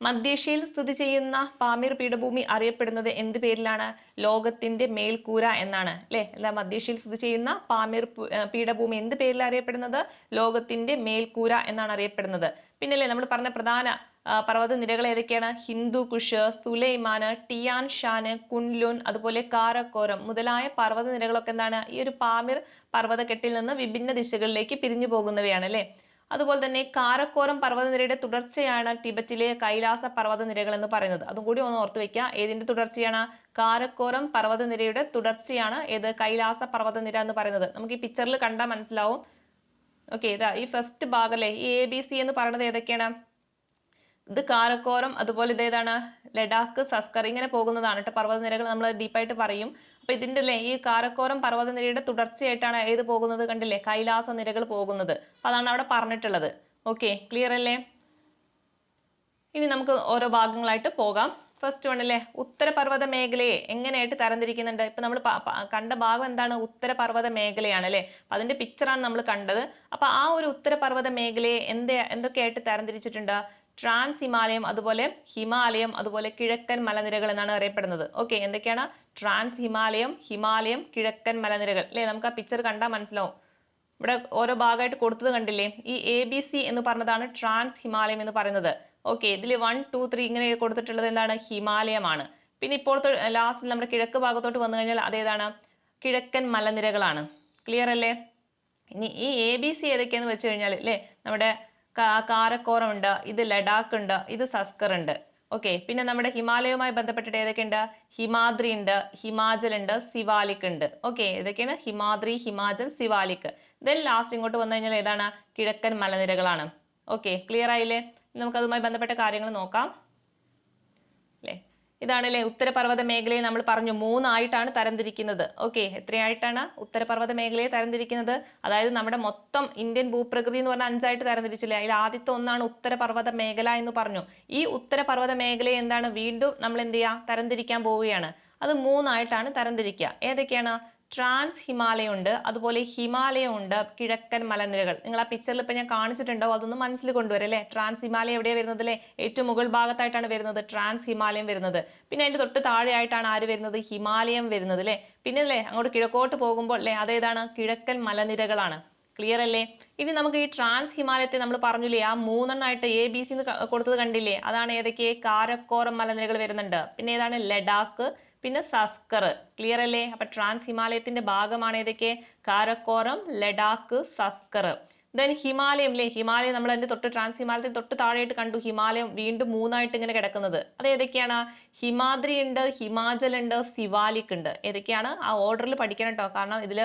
മധ്യേഷ്യയിൽ സ്ഥിതി ചെയ്യുന്ന പാമീർ പീഠഭൂമി അറിയപ്പെടുന്നത് എന്ത് പേരിലാണ്? ലോകത്തിന്റെ മേൽക്കൂര എന്നാണ് അല്ലെ. മധ്യേഷ്യയിൽ സ്ഥിതി ചെയ്യുന്ന പാമീർ പീഠഭൂമി എന്ത് പേരിൽ അറിയപ്പെടുന്നത്? ലോകത്തിന്റെ മേൽക്കൂര എന്നാണ് അറിയപ്പെടുന്നത്. പിന്നെ അല്ലെ നമ്മൾ പറഞ്ഞ പ്രധാന പർവ്വത നിരകൾ ഏതൊക്കെയാണ്? ഹിന്ദു കുഷ്, സുലൈമാൻ, ടിയാൻ ഷാൻ, കുൻലുൻ, അതുപോലെ കാരക്കോരം മുതലായ പർവ്വത നിരകളൊക്കെ എന്താണ് ഈ ഒരു പാമീർ പർവ്വതക്കെട്ടിൽ നിന്ന് വിഭിന്ന ദിശകളിലേക്ക് പിരിഞ്ഞു പോകുന്നവയാണ് അല്ലെ. അതുപോലെ തന്നെ കാരക്കോരം പർവ്വതനിരയുടെ തുടർച്ചയാണ് ടിബറ്റിലെ കൈലാസ പർവ്വതനിരകൾ എന്ന് പറയുന്നത്. അതും കൂടി ഒന്ന് ഓർത്ത് വെക്കുക. ഏതിന്റെ തുടർച്ചയാണ്? കാരക്കോരം പർവ്വതനിരയുടെ തുടർച്ചയാണ് ഏത്? കൈലാസ പർവ്വതനിര എന്ന് പറയുന്നത്. നമുക്ക് ഈ പിക്ചറിൽ കണ്ടാൽ മനസ്സിലാവും. ഓക്കെ, ഇതാ ഈ ഫസ്റ്റ് ഭാഗം അല്ലെ, ഈ ABC എന്ന് പറയുന്നത് ഏതൊക്കെയാണ്? ഇത് കാരക്കോറം, അതുപോലെ ഇതേതാണ് ലഡാക്ക്, സസ്കർ, ഇങ്ങനെ പോകുന്നതാണ് കേട്ടോ പർവ്വതനിരകൾ. നമ്മൾ ഡീപ്പായിട്ട് പറയും. അപ്പൊ ഇതിന്റെ അല്ലേ ഈ കാരക്കോറം പർവ്വതനിരയുടെ തുടർച്ചയായിട്ടാണ് ഏത് പോകുന്നത്? കണ്ടില്ലേ, കൈലാസ നിരകൾ പോകുന്നത്. അപ്പൊ അതാണ് അവിടെ പറഞ്ഞിട്ടുള്ളത്. ഓക്കെ, ക്ലിയർ അല്ലേ? ഇനി നമുക്ക് ഓരോ ഭാഗങ്ങളായിട്ട് പോകാം. ഫസ്റ്റ് വൺ അല്ലേ, ഉത്തരപർവ്വത മേഖലയെ എങ്ങനെയായിട്ട് തരംതിരിക്കുന്നുണ്ട്? ഇപ്പൊ നമ്മൾ കണ്ട ഭാഗം എന്താണ്? ഉത്തരപർവ്വത മേഖലയാണ് അല്ലെ. അപ്പൊ അതിന്റെ പിക്ചറാണ് നമ്മൾ കണ്ടത്. അപ്പൊ ആ ഒരു ഉത്തരപർവ്വത മേഖലയെ എന്തൊക്കെയായിട്ട് തരംതിരിച്ചിട്ടുണ്ട്? ട്രാൻസ് ഹിമാലയം, അതുപോലെ ഹിമാലയം, അതുപോലെ കിഴക്കൻ മലനിരകൾ എന്നാണ് അറിയപ്പെടുന്നത്. ഓക്കെ, എന്തൊക്കെയാണ്? ട്രാൻസ് ഹിമാലയം, ഹിമാലയം, കിഴക്കൻ മലനിരകൾ അല്ലെ. നമുക്ക് ആ പിക്ചർ കണ്ടാൽ മനസ്സിലാവും. ഇവിടെ ഓരോ ഭാഗമായിട്ട് കൊടുത്തത് കണ്ടില്ലേ? ഈ ABC എന്ന് പറഞ്ഞതാണ് ട്രാൻസ് ഹിമാലയം എന്ന് പറയുന്നത്. ഓക്കെ, ഇതിൽ 1, 2, 3 ഇങ്ങനെ കൊടുത്തിട്ടുള്ളത് എന്താണ്? ഹിമാലയമാണ്. പിന്നെ ഇപ്പോഴത്തെ ലാസ്റ്റ് നമ്മുടെ കിഴക്ക് ഭാഗത്തോട്ട് വന്നു കഴിഞ്ഞാൽ അതേതാണ്? കിഴക്കൻ മലനിരകളാണ്. ക്ലിയർ അല്ലേ? ഇനി ഈ ABC ഏതൊക്കെയാന്ന് വെച്ച് കഴിഞ്ഞാൽ അല്ലേ, നമ്മുടെ കാരക്കോറം ഉണ്ട്, ഇത് ലഡാക്ക് ഉണ്ട്, ഇത് സസ്കർ ഉണ്ട്. ഓക്കെ, പിന്നെ നമ്മുടെ ഹിമാലയവുമായി ബന്ധപ്പെട്ടിട്ട് ഏതൊക്കെയുണ്ട്? ഹിമാദ്രി ഉണ്ട്, ഹിമാചൽ ഉണ്ട്, സിവാലിക് ഉണ്ട്. ഓക്കെ, ഏതൊക്കെയാണ്? ഹിമാദ്രി, ഹിമാചൽ, സിവാലിക്. ദെൻ ലാസ്റ്റ് ഇങ്ങോട്ട് വന്നു കഴിഞ്ഞാൽ ഏതാണ്? കിഴക്കൻ മലനിരകളാണ്. ഓക്കെ, ക്ലിയർ ആയില്ലേ? നമുക്ക് അതുമായി ബന്ധപ്പെട്ട കാര്യങ്ങൾ നോക്കാം. അല്ലേ, ഇതാണല്ലേ ഉത്തരപർവ്വത മേഖലയെ നമ്മൾ പറഞ്ഞു മൂന്നായിട്ടാണ് തരംതിരിക്കുന്നത്. ഓക്കെ, എത്രയായിട്ടാണ് ഉത്തരപർവ്വത മേഖലയെ തരംതിരിക്കുന്നത്? അതായത് നമ്മുടെ മൊത്തം ഇന്ത്യൻ ഭൂപ്രകൃതി എന്ന് പറഞ്ഞാൽ 5ആയിട്ട് തരംതിരിച്ചില്ലേ? അതിൽ ആദ്യത്തെ ഒന്നാണ് ഉത്തരപർവ്വത മേഖല എന്ന് പറഞ്ഞു. ഈ ഉത്തരപർവ്വത മേഖലയെ എന്താണ് വീണ്ടും നമ്മൾ എന്ത് ചെയ്യുക? തരംതിരിക്കാൻ പോവുകയാണ്. അത് മൂന്നായിട്ടാണ് തരംതിരിക്കുക. ഏതൊക്കെയാണ്? ട്രാൻസ് ഹിമാലയ ഉണ്ട്, അതുപോലെ ഹിമാലയ ഉണ്ട്, കിഴക്കൻ മലനിരകൾ. നിങ്ങൾ ആ പിക്ചറിൽ ഇപ്പൊ ഞാൻ കാണിച്ചിട്ടുണ്ടാവും, അതൊന്ന് മനസ്സിൽ കൊണ്ടുവരും അല്ലേ? ട്രാൻസ് ഹിമാലയ എവിടെയാണ് വരുന്നത് അല്ലേ? ഏറ്റവും മുകൾ ഭാഗത്തായിട്ടാണ് വരുന്നത് ട്രാൻസ് ഹിമാലയം വരുന്നത്. പിന്നെ അതിന്റെ തൊട്ട് താഴെയായിട്ടാണ് ആര് വരുന്നത്? ഹിമാലയം വരുന്നത് അല്ലേ? പിന്നെ അല്ലേ അങ്ങോട്ട് കിഴക്കോട്ട് പോകുമ്പോൾ അല്ലേ അതേതാണ്? കിഴക്കൻ മലനിരകളാണ്. ക്ലിയർ അല്ലേ? ഇനി നമുക്ക് ഈ ട്രാൻസ് ഹിമാലയത്തെ നമ്മൾ പറഞ്ഞില്ലേ ആ മൂന്നെണ്ണമായിട്ട് ABC കൊടുത്തത് കണ്ടില്ലേ? അതാണ് ഏതൊക്കെ? കാരക്കോറം മലനിരകൾ വരുന്നുണ്ട്. പിന്നെ ഏതാണ്? ലഡാക്ക്, പിന്നെ സസ്കർ. ക്ലിയർ അല്ലേ? അപ്പൊ ട്രാൻസ് ഹിമാലയത്തിന്റെ ഭാഗമാണ് ഏതൊക്കെ? കാരക്കോറം, ലഡാക്ക്, സസ്കർ. ദെൻ ഹിമാലയം അല്ലേ? ഹിമാലയം നമ്മൾ അതിന്റെ തൊട്ട് ട്രാൻസ് ഹിമാലയത്തിന് തൊട്ട് താഴെയായിട്ട് കണ്ടു ഹിമാലയം വീണ്ടും മൂന്നായിട്ട് ഇങ്ങനെ കിടക്കുന്നത്. അത് ഏതൊക്കെയാണ്? ഹിമാദ്രി ഉണ്ട്, ഹിമാചൽ ഉണ്ട്, സിവാലിക് ഉണ്ട്. ഏതൊക്കെയാണ്? ആ ഓർഡറിൽ പഠിക്കണം കേട്ടോ, കാരണം ഇതിൽ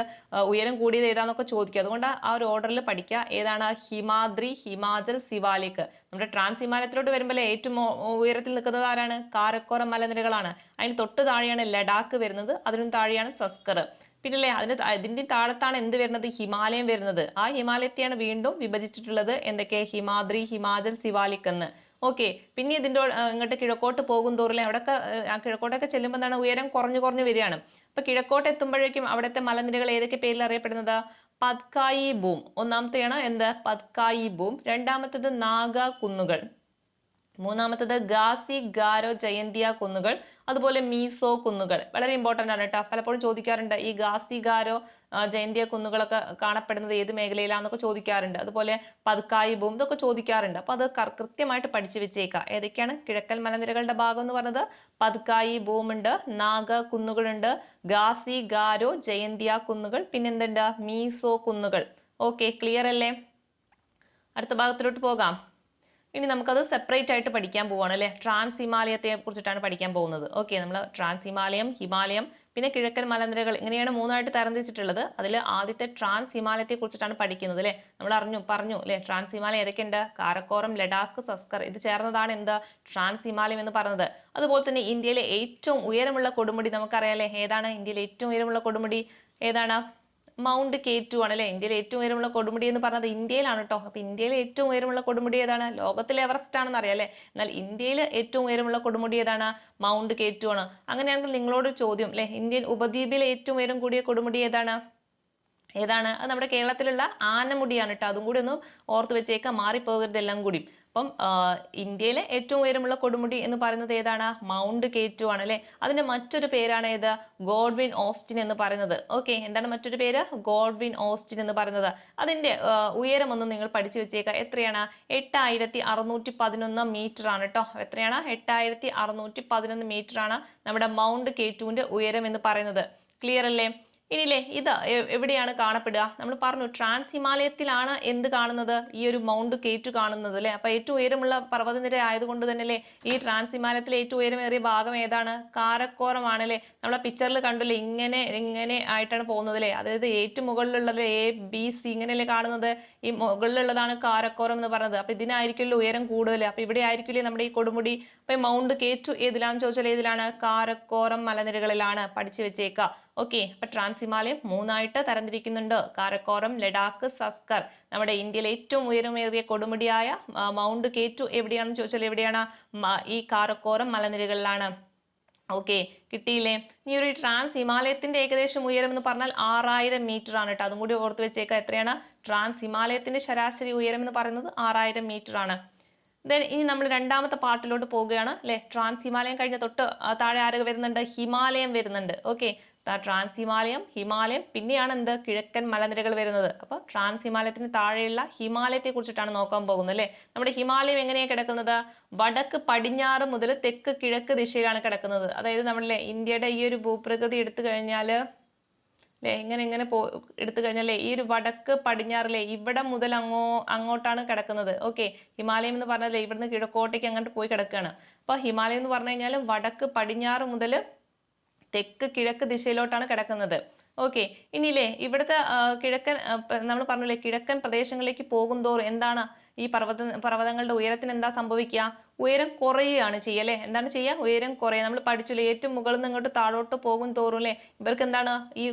ഉയരം കൂടിയത് ഏതാന്നൊക്കെ ചോദിക്കും. അതുകൊണ്ട് ആ ഒരു ഓർഡറിൽ പഠിക്കുക. ഏതാണ്? ഹിമാദ്രി, ഹിമാചൽ, സിവാലിക്. നമ്മുടെ ട്രാൻസ് ഹിമാലയത്തിലോട്ട് വരുമ്പോൾ ഏറ്റവും ഉയരത്തിൽ നിൽക്കുന്നത് ആരാണ്? കാരക്കോറം മലനിരകളാണ്. അതിന് തൊട്ട് താഴെയാണ് ലഡാക്ക് വരുന്നത്, അതിനും താഴെയാണ് സസ്കർ. പിന്നല്ലേ ഇതിന്റെ താഴത്താണ് എന്ത് വരുന്നത്? ഹിമാലയം വരുന്നത്. ആ ഹിമാലയത്തെയാണ് വീണ്ടും വിഭജിച്ചിട്ടുള്ളത്. എന്തൊക്കെ? ഹിമാദ്രി, ഹിമാചൽ, സിവാലിക് എന്ന്. ഓക്കെ, പിന്നെ ഇതിന്റെ ഇങ്ങോട്ട് കിഴക്കോട്ട് പോകും തോറും അവിടെയൊക്കെ കിഴക്കോട്ടൊക്കെ ചെല്ലുമ്പോൾ എന്താണ്? ഉയരം കുറഞ്ഞു കുറഞ്ഞു വരികയാണ്. അപ്പൊ കിഴക്കോട്ട് എത്തുമ്പോഴേക്കും അവിടുത്തെ മലനിരകൾ ഏതൊക്കെ പേരിൽ അറിയപ്പെടുന്നത്? പത്കായി ബൂം. ഒന്നാമത്തെയാണ് എന്ത്? പത്കായി ബൂം. രണ്ടാമത്തേത് നാഗ കുന്നുകൾ. മൂന്നാമത്തത് ഗാസി ഗാരോ ജയന്തിയ കുന്നുകൾ, അതുപോലെ മീസോ കുന്നുകൾ. വളരെ ഇമ്പോർട്ടന്റ് ആണ് കേട്ടോ, പലപ്പോഴും ചോദിക്കാറുണ്ട് ഈ ഗാസി ഗാരോ ജയന്തിയ കുന്നുകളൊക്കെ കാണപ്പെടുന്നത് ഏത് മേഖലയിലാണെന്നൊക്കെ ചോദിക്കാറുണ്ട്. അതുപോലെ പത്കായി ബൂം ഇതൊക്കെ ചോദിക്കാറുണ്ട്. അപ്പൊ അത് കൃത്യമായിട്ട് പഠിച്ചു വെച്ചേക്കുക. ഏതൊക്കെയാണ്? കിഴക്കൻ മലനിരകളുടെ ഭാഗം എന്ന് പറഞ്ഞത് പത്കായി ബൂം ഉണ്ട്, നാഗ കുന്നുകളുണ്ട്, ഗാസി ഗാരോ ജയന്തിയ കുന്നുകൾ, പിന്നെന്തുണ്ട്? മീസോ കുന്നുകൾ. ഓക്കെ, ക്ലിയർ അല്ലേ? അടുത്ത ഭാഗത്തിലോട്ട് പോകാം. ഇനി നമുക്കത് സെപ്പറേറ്റ് ആയിട്ട് പഠിക്കാൻ പോവാണ് അല്ലെ? ട്രാൻസ് ഹിമാലയത്തെ കുറിച്ചിട്ടാണ് പഠിക്കാൻ പോകുന്നത്. ഓക്കെ, നമ്മൾ ട്രാൻസ് ഹിമാലയം, ഹിമാലയം, പിന്നെ കിഴക്കൻ മലനിരകൾ ഇങ്ങനെയാണ് മൂന്നായിട്ട് തരംതിരിച്ചിട്ടുള്ളത്. അതിൽ ആദ്യത്തെ ട്രാൻസ് ഹിമാലയത്തെ കുറിച്ചിട്ടാണ് പഠിക്കുന്നത് അല്ലെ? നമ്മൾ പറഞ്ഞു അല്ലെ? ട്രാൻസ് ഹിമാലയം ഏതൊക്കെയുണ്ട്? കാരക്കോറം, ലഡാക്ക്, സസ്കർ. ഇത് ചേർന്നതാണ് എന്ത്? ട്രാൻസ് ഹിമാലയം എന്ന് പറയുന്നത്. അതുപോലെ തന്നെ ഇന്ത്യയിലെ ഏറ്റവും ഉയരമുള്ള കൊടുമുടി നമുക്കറിയാം അല്ലെ? ഏതാണ് ഇന്ത്യയിലെ ഏറ്റവും ഉയരമുള്ള കൊടുമുടി? ഏതാണ്? മൗണ്ട് K2 ആണ് അല്ലെ? ഇന്ത്യയിലെ ഏറ്റവും ഉയരമുള്ള കൊടുമുടി എന്ന് പറഞ്ഞത് ഇന്ത്യയിലാണ് കേട്ടോ. അപ്പൊ ഇന്ത്യയിലെ ഏറ്റവും ഉയരമുള്ള കൊടുമുടി ഏതാണ്? ലോകത്തിലെ എവറസ്റ്റ് ആണെന്ന് അറിയാം അല്ലെ? എന്നാൽ ഇന്ത്യയിൽ ഏറ്റവും ഉയരമുള്ള കൊടുമുടി ഏതാണ്? മൗണ്ട് K2 ആണ്. അങ്ങനെയാണെങ്കിൽ നിങ്ങളോട് ചോദ്യം അല്ലെ, ഇന്ത്യൻ ഉപദ്വീപിലെ ഏറ്റവും ഉയരം കൂടിയ കൊടുമുടി ഏതാണ്? ഏതാണ്? അത് നമ്മുടെ കേരളത്തിലുള്ള ആനമുടിയാണ് കേട്ടോ. അതും കൂടി ഒന്ന് ഓർത്ത് വെച്ചേക്കാം, മാറിപ്പോകരുത് എല്ലാം കൂടി. അപ്പം ഇന്ത്യയിലെ ഏറ്റവും ഉയരമുള്ള കൊടുമുടി എന്ന് പറയുന്നത് ഏതാണ്? മൗണ്ട് K2 ആണ് അല്ലെ? അതിന്റെ മറ്റൊരു പേരാണ് ഏത്? ഗോഡ്വിൻ ഓസ്റ്റിൻ എന്ന് പറയുന്നത്. ഓക്കെ, എന്താണ് മറ്റൊരു പേര്? ഗോഡ്വിൻ ഓസ്റ്റിൻ എന്ന് പറയുന്നത്. അതിന്റെ ഉയരം ഒന്ന് നിങ്ങൾ പഠിച്ചു വെച്ചേക്കുക. എത്രയാണ്? 8611 മീറ്റർ ആണ് കേട്ടോ. എത്രയാണ്? 8611 മീറ്റർ ആണ് നമ്മുടെ മൗണ്ട് K2ന്റെ ഉയരം എന്ന് പറയുന്നത്. ക്ലിയർ അല്ലേ? ഇനിയില്ലേ ഇത് എവിടെയാണ് കാണപ്പെടുക? നമ്മൾ പറഞ്ഞു ട്രാൻസ് ഹിമാലയത്തിലാണ് എന്ത് കാണുന്നത്? ഈ ഒരു മൗണ്ട് K2 കാണുന്നത് അല്ലെ? അപ്പൊ ഏറ്റവും ഉയരമുള്ള പർവ്വതനിര ആയതുകൊണ്ട് തന്നെ അല്ലേ ഈ ട്രാൻസ് ഹിമാലയത്തിലെ ഏറ്റവും ഉയരമേറിയ ഭാഗം ഏതാണ്? കാരക്കോറം ആണ് അല്ലെ? നമ്മളെ പിക്ചറിൽ കണ്ടല്ലേ ഇങ്ങനെ ആയിട്ടാണ് പോകുന്നത് അല്ലെ? അതായത് ഏറ്റവും മുകളിലുള്ളത് ABC ഇങ്ങനെയല്ലേ കാണുന്നത്? ഈ മുകളിലുള്ളതാണ് കാരക്കോറം എന്ന് പറയുന്നത്. അപ്പൊ ഇതിനായിരിക്കുമല്ലോ ഉയരം കൂടുതൽ. അപ്പൊ ഇവിടെ ആയിരിക്കില്ലേ നമ്മുടെ ഈ കൊടുമുടി? അപ്പൊ മൗണ്ട് K2 ഏതിലാന്ന് ചോദിച്ചാൽ ഏതിലാണ്? കാരക്കോറം മലനിരകളിലാണ്. പഠിച്ചു വെച്ചേക്കുക. ഓക്കെ, അപ്പൊ ട്രാൻസ് ഹിമാലയം മൂന്നായിട്ട് തരംതിരിക്കുന്നുണ്ട്. കാരക്കോറം, ലഡാക്ക്, സസ്കർ. നമ്മുടെ ഇന്ത്യയിലെ ഏറ്റവും ഉയരമേറിയ കൊടുമുടിയായ മൗണ്ട് K2 എവിടെയാണെന്ന് ചോദിച്ചാൽ എവിടെയാണ്? ഈ കാരക്കോറം മലനിരകളിലാണ്. ഓക്കെ, കിട്ടിയില്ലേ? ഈ ഒരു ട്രാൻസ് ഹിമാലയത്തിന്റെ ഏകദേശം ഉയരം എന്ന് പറഞ്ഞാൽ 6000 മീറ്റർ ആണ് കേട്ടോ. അതും കൂടി ഓർത്ത് വെച്ചേക്കുക. എത്രയാണ്? ട്രാൻസ് ഹിമാലയത്തിന്റെ ശരാശരി ഉയരം എന്ന് പറയുന്നത് 6000 മീറ്റർ ആണ്. ദെൻ ഇനി നമ്മൾ രണ്ടാമത്തെ പാർട്ടിലോട്ട് പോവുകയാണ് അല്ലെ? ട്രാൻസ് ഹിമാലയം കഴിഞ്ഞ തൊട്ട് താഴെ ആരൊക്കെ വരുന്നുണ്ട്? ഹിമാലയം വരുന്നുണ്ട്. ഓക്കെ, ട്രാൻസ് ഹിമാലയം, ഹിമാലയം, പിന്നെയാണ് എന്ത്? കിഴക്കൻ മലനിരകൾ വരുന്നത്. അപ്പൊ ട്രാൻസ് ഹിമാലയത്തിന് താഴെയുള്ള ഹിമാലയത്തെ കുറിച്ചിട്ടാണ് നോക്കാൻ പോകുന്നത് അല്ലെ? നമ്മുടെ ഹിമാലയം എങ്ങനെയാണ് കിടക്കുന്നത്? വടക്ക് പടിഞ്ഞാറ് മുതൽ തെക്ക് കിഴക്ക് ദിശയിലാണ് കിടക്കുന്നത്. അതായത് നമ്മുടെ ഇന്ത്യയുടെ ഈ ഒരു ഭൂപ്രകൃതി എടുത്തു കഴിഞ്ഞാല് അല്ലെ ഇങ്ങനെ എടുത്തു കഴിഞ്ഞാൽ ഈ ഒരു വടക്ക് പടിഞ്ഞാറിലെ ഇവിടെ മുതൽ അങ്ങോട്ടാണ് കിടക്കുന്നത്. ഓക്കെ, ഹിമാലയം എന്ന് പറഞ്ഞാൽ ഇവിടുന്ന് കിഴക്കോട്ടേക്ക് അങ്ങോട്ട് പോയി കിടക്കുകയാണ്. അപ്പോൾ ഹിമാലയം എന്ന് പറഞ്ഞു കഴിഞ്ഞാൽ വടക്ക് പടിഞ്ഞാറ് മുതൽ തെക്ക് കിഴക്ക് ദിശയിലോട്ടാണ് കിടക്കുന്നത്. ഓക്കെ, ഇനിയില്ലേ ഇവിടുത്തെ കിഴക്കൻ നമ്മൾ പറഞ്ഞില്ലേ കിഴക്കൻ പ്രദേശങ്ങളിലേക്ക് പോകും തോറും എന്താണ് ഈ പർവ്വതങ്ങളുടെ ഉയരത്തിന് എന്താ സംഭവിക്കുക? ഉയരം കുറയുകയാണ് ചെയ്യുക അല്ലെ. എന്താണ് ചെയ്യുക? ഉയരം കുറയുക. നമ്മൾ പഠിച്ചില്ലേ ഏറ്റവും മുകളിൽ നിന്ന് ഇങ്ങോട്ട് താഴോട്ട് പോകും തോറും അല്ലെ ഇവർക്ക് എന്താണ് ഈ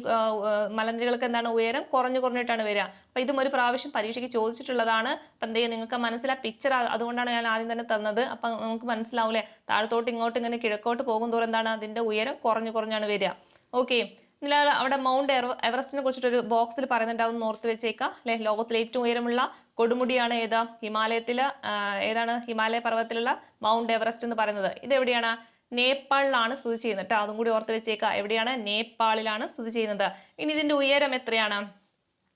മലനിരകൾക്ക് എന്താണ് ഉയരം കുറഞ്ഞിട്ടാണ് വരിക. അപ്പൊ ഇതും ഒരു പ്രാവശ്യം പരീക്ഷയ്ക്ക് ചോദിച്ചിട്ടുള്ളതാണ്. അപ്പൊ എന്ത് ചെയ്യുക നിങ്ങൾക്ക് മനസ്സിലാ പിക്ചർ, അതുകൊണ്ടാണ് ഞാൻ ആദ്യം തന്നെ തന്നത്. അപ്പൊ നമുക്ക് മനസ്സിലാവൂലേ താഴത്തോട്ട് ഇങ്ങോട്ട് ഇങ്ങനെ കിഴക്കോട്ട് പോകും തോറും എന്താണ് അതിന്റെ ഉയരം കുറഞ്ഞാണ് വരിക. ഓക്കെ, അവിടെ മൗണ്ട് എവറസ്റ്റിനെ കുറിച്ചിട്ട് ഒരു ബോക്സിൽ പറയുന്നുണ്ടാവും, ഓർത്ത് വെച്ചേക്കാം അല്ലെ. ലോകത്തിലെ ഏറ്റവും ഉയരമുള്ള കൊടുമുടിയാണ് ഏതാ? ഹിമാലയത്തില് ഏതാണ് ഹിമാലയ പർവ്വതത്തിലുള്ള മൗണ്ട് എവറസ്റ്റ് എന്ന് പറയുന്നത്. ഇത് എവിടെയാണ്? നേപ്പാളിലാണ് സ്ഥിതി ചെയ്യുന്നത് കേട്ടോ. അതും കൂടി ഓർത്ത് വെച്ചേക്കാം. എവിടെയാണ്? നേപ്പാളിലാണ് സ്ഥിതി ചെയ്യുന്നത്. ഇനി ഇതിന്റെ ഉയരം എത്രയാണ്?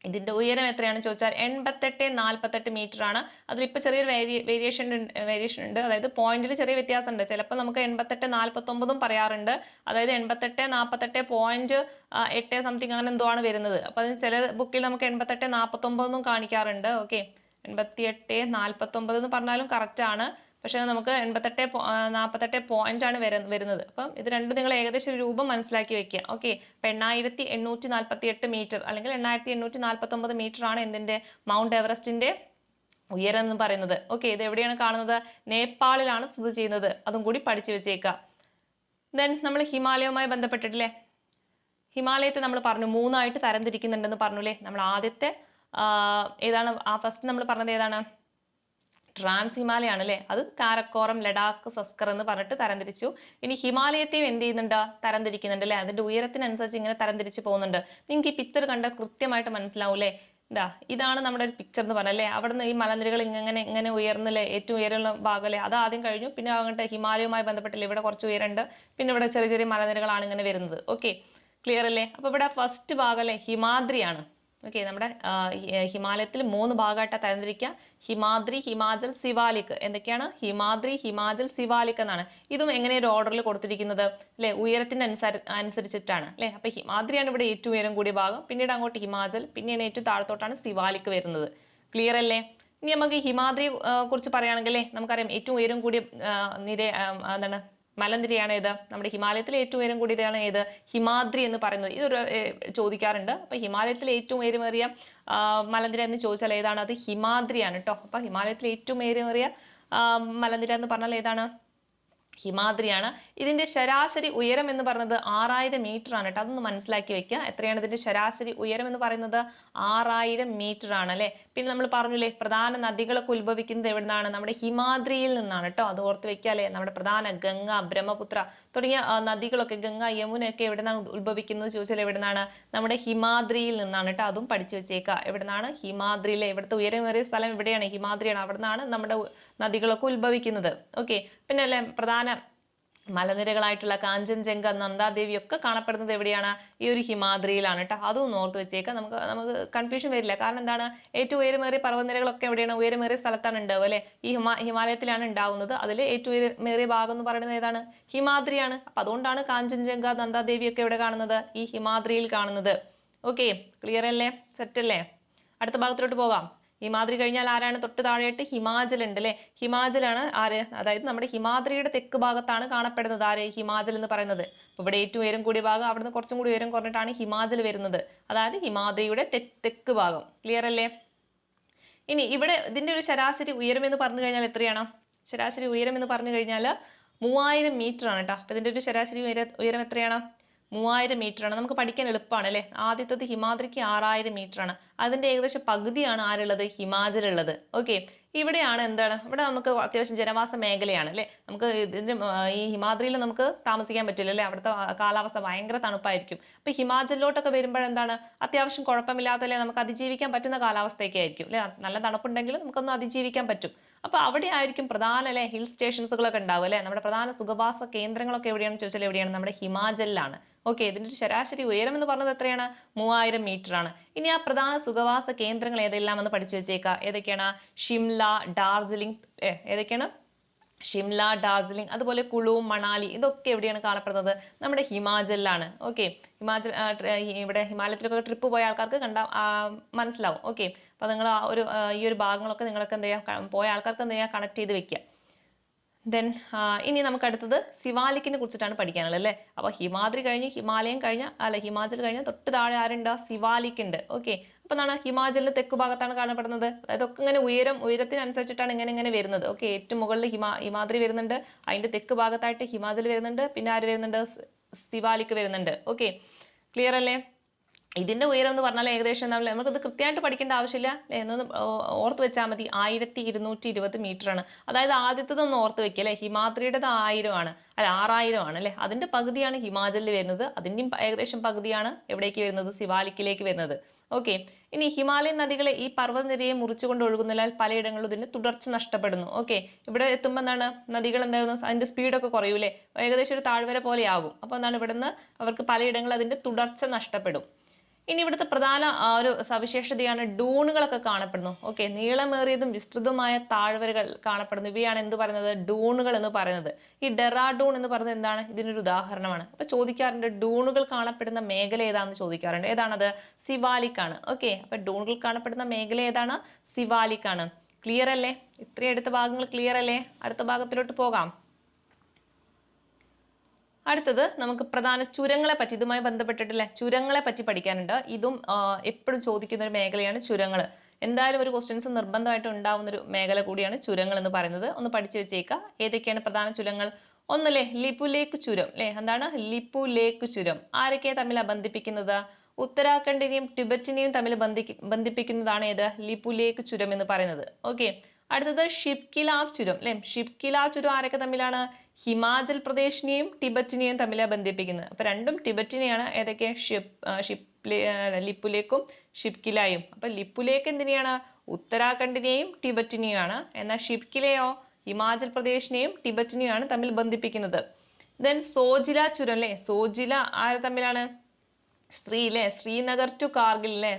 ഇതിന്റെ ഉയരം എത്രയാണെന്ന് ചോദിച്ചാൽ 88-48 മീറ്റർ ആണ്. അതിലിപ്പോൾ ചെറിയൊരു വേരിയേഷൻ ഉണ്ട്. അതായത് പോയിന്റിൽ ചെറിയ വ്യത്യാസം ഉണ്ട്. ചിലപ്പോൾ നമുക്ക് 88-49 പറയാറുണ്ട്. അതായത് 88-48.8 സംതിങ് അങ്ങനെ എന്തോ ആണ് വരുന്നത്. അപ്പൊ അതിന് ചില ബുക്കിൽ നമുക്ക് 88-49 കാണിക്കാറുണ്ട്. ഓക്കെ, 88-49 എന്ന് പറഞ്ഞാലും കറക്റ്റ് ആണ്. പക്ഷെ നമുക്ക് 88-48 പോയിന്റ് ആണ് വരുന്നത്. അപ്പം ഇത് രണ്ടും നിങ്ങൾ ഏകദേശം ഒരു രൂപം മനസ്സിലാക്കി വെക്കുക. ഓക്കെ, അപ്പൊ 8848 മീറ്റർ അല്ലെങ്കിൽ 8849 മീറ്റർ ആണ് എന്തിന്റെ? മൗണ്ട് എവറസ്റ്റിന്റെ ഉയരം എന്ന് പറയുന്നത്. ഓക്കെ, ഇത് എവിടെയാണ് കാണുന്നത്? നേപ്പാളിലാണ് സ്ഥിതി ചെയ്യുന്നത്. അതും കൂടി പഠിച്ചു വെച്ചേക്കാം. ദെൻ നമ്മൾ ഹിമാലയവുമായി ബന്ധപ്പെട്ടിട്ടില്ലേ, ഹിമാലയത്തെ നമ്മൾ പറഞ്ഞു മൂന്നായിട്ട് തരംതിരിക്കുന്നുണ്ടെന്ന് പറഞ്ഞില്ലേ. നമ്മൾ ആദ്യത്തെ ഏതാണ്? ഫസ്റ്റ് നമ്മൾ പറഞ്ഞത് ഏതാണ്? ട്രാൻസ് ഹിമാലയാണ് അല്ലെ. അത് കാരക്കോറം, ലഡാക്ക്, സസ്കർ എന്ന് പറഞ്ഞിട്ട് തരംതിരിച്ചു. ഇനി ഹിമാലയത്തെയും എന്ത് ചെയ്യുന്നുണ്ട്? തരംതിരിക്കുന്നുണ്ട് അല്ലെ. അതിന്റെ ഉയരത്തിനനുസരിച്ച് ഇങ്ങനെ തരംതിരിച്ച് പോകുന്നുണ്ട്. നിങ്ങൾക്ക് ഈ പിക്ചർ കണ്ടാൽ കൃത്യമായിട്ട് മനസ്സിലാവൂലേ. ഇതാണ് നമ്മുടെ ഒരു പിക്ചർ എന്ന് പറഞ്ഞാൽ അല്ലെ. അവിടെ നിന്ന് ഈ മലനിരകൾ ഇങ്ങനെ ഉയർന്നില്ലേ, ഏറ്റവും ഉയരമുള്ള ഭാഗം അല്ലെ, അത് ആദ്യം കഴിഞ്ഞു. പിന്നെ അങ്ങോട്ട് ഹിമാലയവുമായി ബന്ധപ്പെട്ടില്ല, ഇവിടെ കുറച്ച് ഉയരമുണ്ട്. പിന്നെ ഇവിടെ ചെറിയ ചെറിയ മലനിരകളാണ് ഇങ്ങനെ വരുന്നത്. ഓക്കെ, ക്ലിയർ അല്ലേ? അപ്പൊ ഇവിടെ ഫസ്റ്റ് ഭാഗം അല്ലെ ഹിമാദ്രിയാണ്. ഓക്കെ, നമ്മുടെ ഹിമാലയത്തിൽ 3 ഭാഗമായിട്ടാണ് തരംതിരിക്കുക. ഹിമാദ്രി, ഹിമാചൽ, സിവാലിക്. എന്തൊക്കെയാണ്? ഹിമാദ്രി, ഹിമാചൽ, സിവാലിക് എന്നാണ്. ഇതും എങ്ങനെ ഒരു ഓർഡറിൽ കൊടുത്തിരിക്കുന്നത് അല്ലെ, ഉയരത്തിന്റെ അനുസരിച്ചിട്ടാണ് അല്ലെ. അപ്പൊ ഹിമാദ്രിയാണ് ഇവിടെ ഏറ്റവും ഉയരം കൂടിയ ഭാഗം. പിന്നീട് അങ്ങോട്ട് ഹിമാചൽ, പിന്നീട് ഏറ്റവും താഴത്തോട്ടാണ് സിവാലിക് വരുന്നത്. ക്ലിയർ അല്ലേ? ഇനി നമുക്ക് ഹിമാദ്രി കുറിച്ച് പറയുകയാണെങ്കിൽ നമുക്കറിയാം ഏറ്റവും ഉയരം കൂടിയ എന്താണ് മലനിരയാണ് ഏത്? നമ്മുടെ ഹിമാലയത്തിലെ ഏറ്റവും ഉയരം കൂടിയതാണ് ഏത്? ഹിമാദ്രി എന്ന് പറയുന്നത്. ഇതൊരു ചോദിക്കാറുണ്ട്. അപ്പൊ ഹിമാലയത്തിലെ ഏറ്റവും ഉയരമേറിയ മലനിര എന്ന് ചോദിച്ചാൽ ഏതാണ്? അത് ഹിമാദ്രിയാണ് കേട്ടോ. അപ്പൊ ഹിമാലയത്തിലെ ഏറ്റവും ഉയരമേറിയ മലനിര എന്ന് പറഞ്ഞാൽ ഏതാണ്? ഹിമാദ്രിയാണ്. ഇതിന്റെ ശരാശരി ഉയരം എന്ന് പറയുന്നത് 6000 മീറ്റർ ആണ് കേട്ടോ. അതൊന്ന് മനസ്സിലാക്കി വെക്കുക. എത്രയാണ് ഇതിന്റെ ശരാശരി ഉയരം എന്ന് പറയുന്നത്? 6000 മീറ്റർ ആണ് അല്ലെ. പിന്നെ നമ്മൾ പറഞ്ഞില്ലേ പ്രധാന നദികളൊക്കെ ഉത്ഭവിക്കുന്നത് എവിടുന്നാണ്? നമ്മുടെ ഹിമാദ്രിയിൽ നിന്നാണ് കേട്ടോ. അത് ഓർത്ത് വെക്കുക അല്ലെ. നമ്മുടെ പ്രധാന ഗംഗ, ബ്രഹ്മപുത്ര തുടങ്ങിയ നദികളൊക്കെ, ഗംഗ, യമുന ഒക്കെ എവിടുന്നാണ് ഉത്ഭവിക്കുന്നത് ചോദിച്ചാൽ എവിടുന്നാണ്? നമ്മുടെ ഹിമാദ്രിയിൽ നിന്നാണ് കേട്ടോ. അതും പഠിച്ചു വെച്ചേക്കുക. എവിടുന്നാണ്? ഹിമാദ്രിയിലെ. ഇവിടുത്തെ ഉയരമേറിയ സ്ഥലം എവിടെയാണ്? ഹിമാദ്രിയാണ്. അവിടുന്നാണ് നമ്മുടെ നദികളൊക്കെ ഉത്ഭവിക്കുന്നത്. ഓക്കെ, പിന്നെ അല്ലെ പ്രധാന മലനിരകളായിട്ടുള്ള കാഞ്ചൻജംഗ, നന്ദാദേവി ഒക്കെ കാണപ്പെടുന്നത് എവിടെയാണ്? ഈ ഒരു ഹിമാദ്രിയിലാണ് കേട്ടോ. അതും ഓർത്ത് വെച്ചേക്കാം. നമുക്ക് കൺഫ്യൂഷൻ വരില്ല. കാരണം എന്താണ്? ഏറ്റവും ഉയരമേറിയ പർവ്വതനിരകളൊക്കെ എവിടെയാണ്? ഉയരമേറിയ സ്ഥലത്താണ് ഉണ്ടാവുക അല്ലെ. ഈ ഹിമാലയത്തിലാണ് ഉണ്ടാവുന്നത്. അതിൽ ഏറ്റവും ഉയരമേറിയ ഭാഗം എന്ന് പറയുന്നത് ഏതാണ്? ഹിമാദ്രിയാണ്. അപ്പൊ അതുകൊണ്ടാണ് കാഞ്ചൻജംഗ, നന്ദാദേവി ഒക്കെ എവിടെ കാണുന്നത്? ഈ ഹിമാദ്രിയിൽ കാണുന്നത്. ഓക്കെ, ക്ലിയർ അല്ലേ? സെറ്റ് അല്ലേ? അടുത്ത ഭാഗത്തിലോട്ട് പോകാം. ഹിമാദ്രി കഴിഞ്ഞാൽ ആരാണ്? തൊട്ട് താഴെയായിട്ട് ഹിമാചൽ ഉണ്ട് അല്ലെ. ഹിമാചലാണ് ആര്? അതായത് നമ്മുടെ ഹിമാദ്രിയുടെ തെക്ക് ഭാഗത്താണ് കാണപ്പെടുന്നത് ആര്? ഹിമാചൽ എന്ന് പറയുന്നത്. അപ്പൊ ഇവിടെ ഏറ്റവും ഉയരം കൂടിയ ഭാഗം, അവിടുന്ന് കുറച്ചും കൂടി ഉയരം കുറഞ്ഞിട്ടാണ് ഹിമാചൽ വരുന്നത്. അതായത് ഹിമാദ്രിയുടെ തെക്ക് ഭാഗം. ക്ലിയർ അല്ലേ? ഇനി ഇവിടെ ഇതിന്റെ ഒരു ശരാശരി ഉയരം എന്ന് പറഞ്ഞു കഴിഞ്ഞാൽ എത്രയാണ്? ശരാശരി ഉയരം എന്ന് പറഞ്ഞു കഴിഞ്ഞാൽ 3000 മീറ്റർ ആണ് കേട്ടോ. അപ്പൊ ഇതിന്റെ ഒരു ശരാശരി ഉയരം എത്രയാണ്? 3000 മീറ്റർ ആണ്. നമുക്ക് പഠിക്കാൻ എളുപ്പമാണ് അല്ലെ. ആദ്യത്തത് ഹിമാദ്രിക്ക് 6000 മീറ്റർ ആണ്. അതിന്റെ ഏകദേശം പകുതിയാണ് ആരുള്ളത്? ഹിമാചൽ ഉള്ളത്. ഓക്കെ, ഇവിടെയാണ് എന്താണ്? ഇവിടെ നമുക്ക് അത്യാവശ്യം ജനവാസ മേഖലയാണ് അല്ലെ. നമുക്ക് ഇതിന്റെ ഈ ഹിമാദ്രിയിൽ നമുക്ക് താമസിക്കാൻ പറ്റില്ല അല്ലെ. അവിടുത്തെ കാലാവസ്ഥ ഭയങ്കര തണുപ്പായിരിക്കും. അപ്പൊ ഹിമാചലിലോട്ടൊക്കെ വരുമ്പോഴെന്താണ്? അത്യാവശ്യം കുഴപ്പമില്ലാത്ത അല്ലെ, നമുക്ക് അതിജീവിക്കാൻ പറ്റുന്ന കാലാവസ്ഥയൊക്കെ ആയിരിക്കും അല്ലെ. നല്ല തണുപ്പുണ്ടെങ്കിലും നമുക്കൊന്ന് അതിജീവിക്കാൻ പറ്റും. അപ്പൊ അവിടെ ആയിരിക്കും പ്രധാന അല്ലെ ഹിൽ സ്റ്റേഷൻസുകളൊക്കെ ഉണ്ടാവും അല്ലെ. നമ്മുടെ പ്രധാന സുഖവാസ കേന്ദ്രങ്ങളൊക്കെ എവിടെയാണെന്ന് ചോദിച്ചാൽ എവിടെയാണ്? നമ്മുടെ ഹിമാചലിലാണ്. ഓക്കെ, ഇതിന്റെ ഒരു ശരാശരി ഉയരം എന്ന് പറഞ്ഞത് എത്രയാണ്? 3000 മീറ്റർ ആണ്. ഇനി ആ പ്രധാന സുഖവാസ കേന്ദ്രങ്ങൾ ഏതെല്ലാം എന്ന് പഠിച്ചു വെച്ചേക്കാം. ഏതൊക്കെയാണ്? ഷിംല, ഡാർജിലിംഗ്. ഏതൊക്കെയാണ്? ഷിംല, ഡാർജിലിംഗ്, അതുപോലെ കുളു, മണാലി. ഇതൊക്കെ എവിടെയാണ് കാണപ്പെടുന്നത്? നമ്മുടെ ഹിമാചലിലാണ്. ഓക്കെ, ഹിമാചൽ ഇവിടെ ഹിമാലയത്തിലൊക്കെ ട്രിപ്പ് പോയ ആൾക്കാർക്ക് മനസ്സിലാവും. ഓക്കെ, അപ്പൊ നിങ്ങൾ ഈ ഒരു ഭാഗങ്ങളൊക്കെ നിങ്ങൾക്ക് എന്ത് ചെയ്യാം, പോയ ആൾക്കാർക്ക് എന്ത് ചെയ്യാം, കണക്ട് ചെയ്ത് വെക്കുക. ദെൻ ഇനി നമുക്ക് അടുത്തത് സിവാലിക്കിനെ കുറിച്ചിട്ടാണ് പഠിക്കാനുള്ളത് അല്ലേ. അപ്പോൾ ഹിമാദ്രി കഴിഞ്ഞ് ഹിമാലയം കഴിഞ്ഞ അല്ല ഹിമാചൽ കഴിഞ്ഞ തൊട്ട് താഴെ ആരുണ്ട്? സിവാലിക് ഉണ്ട്. ഓക്കെ, അപ്പൊ എന്താണ് ഹിമാചലിന്റെ തെക്ക് ഭാഗത്താണ് കാണപ്പെടുന്നത്. അതായത് ഒക്കെ ഇങ്ങനെ ഉയരത്തിനനുസരിച്ചിട്ടാണ് ഇങ്ങനെ വരുന്നത്. ഓക്കെ, ഏറ്റവും മുകളിൽ ഹിമാദ്രി വരുന്നുണ്ട്, അതിന്റെ തെക്ക് ഭാഗത്തായിട്ട് ഹിമാചൽ വരുന്നുണ്ട്, പിന്നെ ആര് വരുന്നുണ്ട്? സിവാലിക് വരുന്നുണ്ട്. ഓക്കെ, ക്ലിയർ അല്ലേ? ഇതിന്റെ ഉയരം എന്ന് പറഞ്ഞാൽ ഏകദേശം നമുക്കിത് കൃത്യമായിട്ട് പഠിക്കേണ്ട ആവശ്യമില്ല, എന്നൊന്ന് ഓർത്ത് വെച്ചാൽ മതി. 1220 മീറ്റർ ആണ്. അതായത് ആദ്യത്തേതൊന്ന് ഓർത്ത് വെക്കുക അല്ലെ. ഹിമാദ്രിയുടേത് 1000 ആണ്, അല്ല 6000 ആണ് അല്ലെ. അതിന്റെ പകുതിയാണ് ഹിമാചലിൽ വരുന്നത്, അതിന്റെയും ഏകദേശം പകുതിയാണ് എവിടേക്ക് വരുന്നത്? സിവാലിക്കിലേക്ക് വരുന്നത്. ഓക്കെ, ഇനി ഹിമാലയൻ നദികളെ ഈ പർവ്വതനിരയെ മുറിച്ചുകൊണ്ട് ഒഴുകുന്നതിനാൽ പലയിടങ്ങളിലും ഇതിന് തുടർച്ച നഷ്ടപ്പെടുന്നു. ഓക്കെ, ഇവിടെ എത്തുമ്പോൾ എന്താണ്? നദികൾ എന്തായിരുന്നു? അതിന്റെ സ്പീഡൊക്കെ കുറയൂലേ, ഏകദേശം ഒരു താഴ്വര പോലെ ആകും. അപ്പൊ എന്താണ്? ഇവിടുന്ന് അവർക്ക് പലയിടങ്ങളിൽ അതിന്റെ തുടർച്ച നഷ്ടപ്പെടും. ഇനി ഇവിടുത്തെ പ്രധാന ഒരു സവിശേഷതയാണ് ഡൂണുകളൊക്കെ കാണപ്പെടുന്നു. ഓക്കെ, നീളമേറിയതും വിസ്തൃതമായ താഴ്വരകൾ കാണപ്പെടുന്നു. ഇവയാണ് എന്ത് പറയുന്നത്? ഡൂണുകൾ എന്ന് പറയുന്നത്. ഈ ഡെറാഡൂൺ എന്ന് പറയുന്നത് എന്താണ്? ഇതിനൊരു ഉദാഹരണമാണ്. അപ്പൊ ചോദിക്കാറുണ്ട് ഡൂണുകൾ കാണപ്പെടുന്ന മേഖല ഏതാണെന്ന് ചോദിക്കാറുണ്ട്. ഏതാണത്? സിവാലിക് ആണ്. ഓക്കെ, അപ്പൊ ഡൂണുകൾ കാണപ്പെടുന്ന മേഖല ഏതാണ്? സിവാലിക് ആണ്. ക്ലിയർ അല്ലേ? ഇത്രയും അടുത്ത ഭാഗങ്ങൾ ക്ലിയർ അല്ലേ? അടുത്ത ഭാഗത്തിലോട്ട് പോകാം. അടുത്തത് നമുക്ക് പ്രധാന ചുരങ്ങളെ പറ്റി, ഇതുമായി ബന്ധപ്പെട്ടിട്ടില്ലേ ചുരങ്ങളെ പറ്റി പഠിക്കാനുണ്ട്. ഇതും എപ്പോഴും ചോദിക്കുന്ന ഒരു മേഖലയാണ് ചുരങ്ങൾ. എന്തായാലും ഒരു ക്വസ്റ്റ്യൻസ് നിർബന്ധമായിട്ട് ഉണ്ടാവുന്ന ഒരു മേഖല കൂടിയാണ് ചുരങ്ങൾ എന്ന് പറയുന്നത്. ഒന്ന് പഠിച്ചു വെച്ചേക്കുക. ഏതൊക്കെയാണ് പ്രധാന ചുരങ്ങൾ? ഒന്നല്ലേ ലിപുലേക്ക് ചുരം അല്ലെ. എന്താണ് ലിപുലേക്ക് ചുരം? ആരൊക്കെ തമ്മിലാണ് ബന്ധിപ്പിക്കുന്നത്? ഉത്തരാഖണ്ഡിനെയും ടിബറ്റിനെയും തമ്മിൽ ബന്ധിപ്പിക്കുന്നതാണ് ഏത്? ലിപുലേക്ക് ചുരം എന്ന് പറയുന്നത്. ഓക്കെ, അടുത്തത് ഷിപ്കിലാവ് ചുരം അല്ലെ. ഷിപ്കിലാവ് ചുരം ആരൊക്കെ തമ്മിലാണ്? ഹിമാചൽ പ്രദേശിനെയും ടിബറ്റിനെയും തമ്മിലാണ് ബന്ധിപ്പിക്കുന്നത്. അപ്പൊ രണ്ടും ടിബറ്റിനെയാണ്. ഏതൊക്കെ? ലിപുലേക്കും ഷിപ്കിലായും. അപ്പൊ ലിപുലേക്ക് എന്തിനെയാണ്? ഉത്തരാഖണ്ഡിനെയും ടിബറ്റിനെയാണ്. എന്നാൽ ഷിപ്കിലയോ ഹിമാചൽ പ്രദേശിനെയും ടിബറ്റിനെയാണ് തമ്മിൽ ബന്ധിപ്പിക്കുന്നത്. ദെൻ സോജില ചുരം അല്ലെ. സോജില ആര് തമ്മിലാണ്? ശ്രീനഗർ ടു കാർഗിൽ അല്ലെ.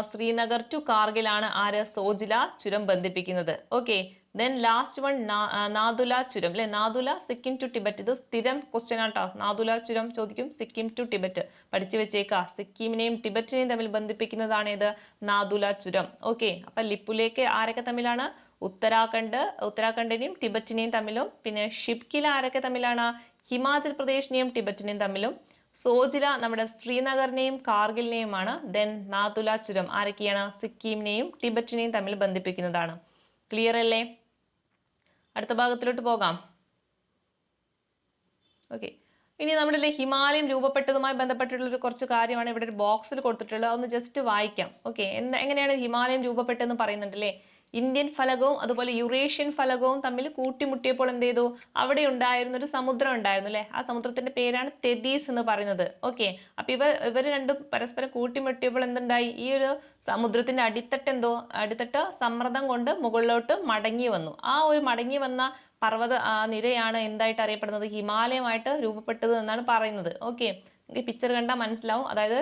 ശ്രീനഗർ ടു കാർഗിൽ ആണ് ആര്? സോജില ചുരം ബന്ധിപ്പിക്കുന്നത്. Okay, then last one Nathula ചുരം അല്ലെ. Nathula Sikkim to Tibet. ഇത് സ്ഥിരം ക്വസ്റ്റ്യൻ ആട്ടോ. നാഥുല ചുരം ചോദിക്കും. സിക്കിം ടു ടിബറ്റ് പഠിച്ചു വെച്ചേക്കുക. സിക്കിമിനെയും ടിബറ്റിനെയും തമ്മിൽ ബന്ധിപ്പിക്കുന്നതാണ് ഏത്? നാഥുല ചുരം. ഓക്കെ, അപ്പൊ ലിപുലേക്ക് ആരൊക്കെ തമ്മിലാണ്? ഉത്തരാഖണ്ഡിനെയും ടിബറ്റിനെയും തമ്മിലും. പിന്നെ ഷിപ്കില ആരൊക്കെ തമ്മിലാണ്? ഹിമാചൽ പ്രദേശിനെയും ടിബറ്റിനെയും തമ്മിലും. സോജില നമ്മുടെ ശ്രീനഗറിനെയും കാർഗിലിനെയുമാണ്. ദെൻ നാഥുല ചുരം ആരൊക്കെയാണ്? സിക്കിമിനെയും ടിബറ്റിനെയും തമ്മിൽ ബന്ധിപ്പിക്കുന്നതാണ്. ക്ലിയർ അല്ലേ? അടുത്ത ഭാഗത്തിലോട്ട് പോകാം. ഓക്കെ, ഇനി നമ്മുടെ ഹിമാലയം രൂപപ്പെട്ടതുമായി ബന്ധപ്പെട്ടിട്ടുള്ള കുറച്ച് കാര്യമാണ് ഇവിടെ ഒരു ബോക്സിൽ കൊടുത്തിട്ടുള്ളത്. അതൊന്ന് ജസ്റ്റ് വായിക്കാം. ഓക്കെ, എങ്ങനെയാണ് ഹിമാലയം രൂപപ്പെട്ടതെന്ന് പറയുന്നുണ്ടല്ലേ. ഇന്ത്യൻ ഫലകവും അതുപോലെ യുറേഷ്യൻ ഫലകവും തമ്മിൽ കൂട്ടിമുട്ടിയപ്പോൾ എന്ത് ചെയ്തു? അവിടെ ഉണ്ടായിരുന്ന ഒരു സമുദ്രം ഉണ്ടായിരുന്നു അല്ലെ. ആ സമുദ്രത്തിന്റെ പേരാണ് തെതീസ് എന്ന് പറയുന്നത്. ഓക്കെ, അപ്പൊ ഇവർ രണ്ടും പരസ്പരം കൂട്ടിമുട്ടിയപ്പോൾ എന്തുണ്ടായി? ഈ ഒരു സമുദ്രത്തിന്റെ അടിത്തട്ട് സമ്മർദ്ദം കൊണ്ട് മുകളിലോട്ട് മടങ്ങി വന്നു. ആ ഒരു മടങ്ങി വന്ന പർവ്വത നിരയാണ് എന്തായിട്ട് അറിയപ്പെടുന്നത്? ഹിമാലയമായിട്ട് രൂപപ്പെട്ടത് എന്നാണ് പറയുന്നത്. ഓക്കെ, നിങ്ങൾക്ക് പിക്ചർ കണ്ടാൽ മനസ്സിലാവും. അതായത്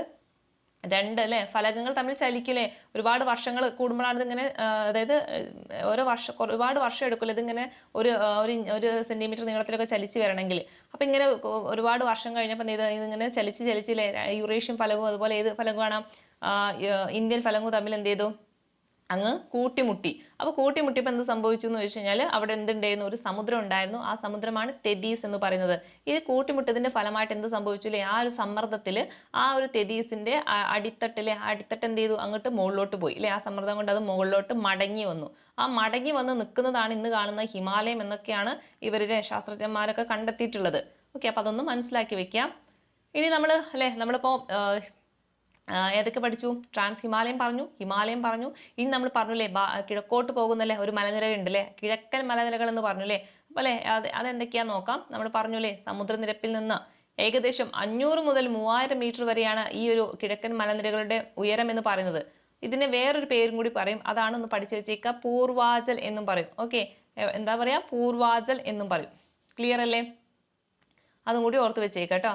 രണ്ട് അല്ലെ ഫലകങ്ങൾ തമ്മിൽ ചലിക്കില്ലേ. ഒരുപാട് വർഷങ്ങൾ കൂടുമ്പോഴാണ് ഇതിങ്ങനെ അതായത് ഒരുപാട് വർഷം എടുക്കില്ല ഇതിങ്ങനെ ഒരു സെന്റിമീറ്റർ നീളത്തിലൊക്കെ ചലിച്ച് വരണമെങ്കിൽ. അപ്പൊ ഇങ്ങനെ ഒരുപാട് വർഷം കഴിഞ്ഞപ്പോൾ ഇതിങ്ങനെ ചലിച്ചില്ലേ. യുറേഷ്യൻ ഫലകവും അതുപോലെ ഏത് ഫലകമാണ്? ഇന്ത്യൻ ഫലകവും തമ്മിൽ എന്ത് ചെയ്തു? അങ്ങ് കൂട്ടിമുട്ടി. അപ്പൊ കൂട്ടിമുട്ടിയപ്പോൾ എന്ത് സംഭവിച്ചു എന്ന് വെച്ച് കഴിഞ്ഞാൽ അവിടെ എന്തുണ്ടായിരുന്നു? ഒരു സമുദ്രം ഉണ്ടായിരുന്നു. ആ സമുദ്രമാണ് തെതീസ് എന്ന് പറയുന്നത്. ഇത് കൂട്ടിമുട്ടതിന്റെ ഫലമായിട്ട് എന്ത് സംഭവിച്ചു അല്ലെ? ആ ഒരു സമ്മർദ്ദത്തിൽ ആ ഒരു തെതീസിന്റെ അടിത്തട്ട് എന്ത് ചെയ്തു? അങ്ങോട്ട് മുകളിലോട്ട് പോയി അല്ലെ. ആ സമ്മർദ്ദം കൊണ്ട് അത് മുകളിലോട്ട് മടങ്ങി വന്നു. ആ മടങ്ങി വന്ന് നിൽക്കുന്നതാണ് ഇന്ന് കാണുന്ന ഹിമാലയം എന്നൊക്കെയാണ് ഇവരുടെ ശാസ്ത്രജ്ഞന്മാരൊക്കെ കണ്ടെത്തിയിട്ടുള്ളത്. ഓക്കെ, അപ്പൊ അതൊന്ന് മനസ്സിലാക്കി വെക്കാം. ഇനി നമ്മളിപ്പോ ഏതൊക്കെ പഠിച്ചു? ട്രാൻസ് ഹിമാലയം പറഞ്ഞു, ഹിമാലയം പറഞ്ഞു. ഇനി നമ്മൾ പറഞ്ഞില്ലേ കിഴക്കോട്ട് പോകുന്നല്ലേ ഒരു മലനിര ഉണ്ടല്ലേ, കിഴക്കൻ മലനിരകൾ എന്ന് പറഞ്ഞില്ലേ. അപ്പൊ അല്ലെ അതെന്തൊക്കെയാ നോക്കാം. നമ്മൾ പറഞ്ഞില്ലേ സമുദ്രനിരപ്പിൽ നിന്ന് ഏകദേശം 500 മുതൽ 3000 മീറ്റർ വരെയാണ് ഈ ഒരു കിഴക്കൻ മലനിരകളുടെ ഉയരം എന്ന് പറയുന്നത്. ഇതിന് വേറൊരു പേരും കൂടി പറയും. അതാണ് ഒന്ന് പഠിച്ചു വെച്ചേക്കുക. പൂർവാചൽ എന്നും പറയും. ഓക്കെ, എന്താ പറയാ? പൂർവാചൽ എന്നും പറയും. ക്ലിയർ അല്ലേ? അതും കൂടി ഓർത്ത് വെച്ചേക്കുക കേട്ടോ.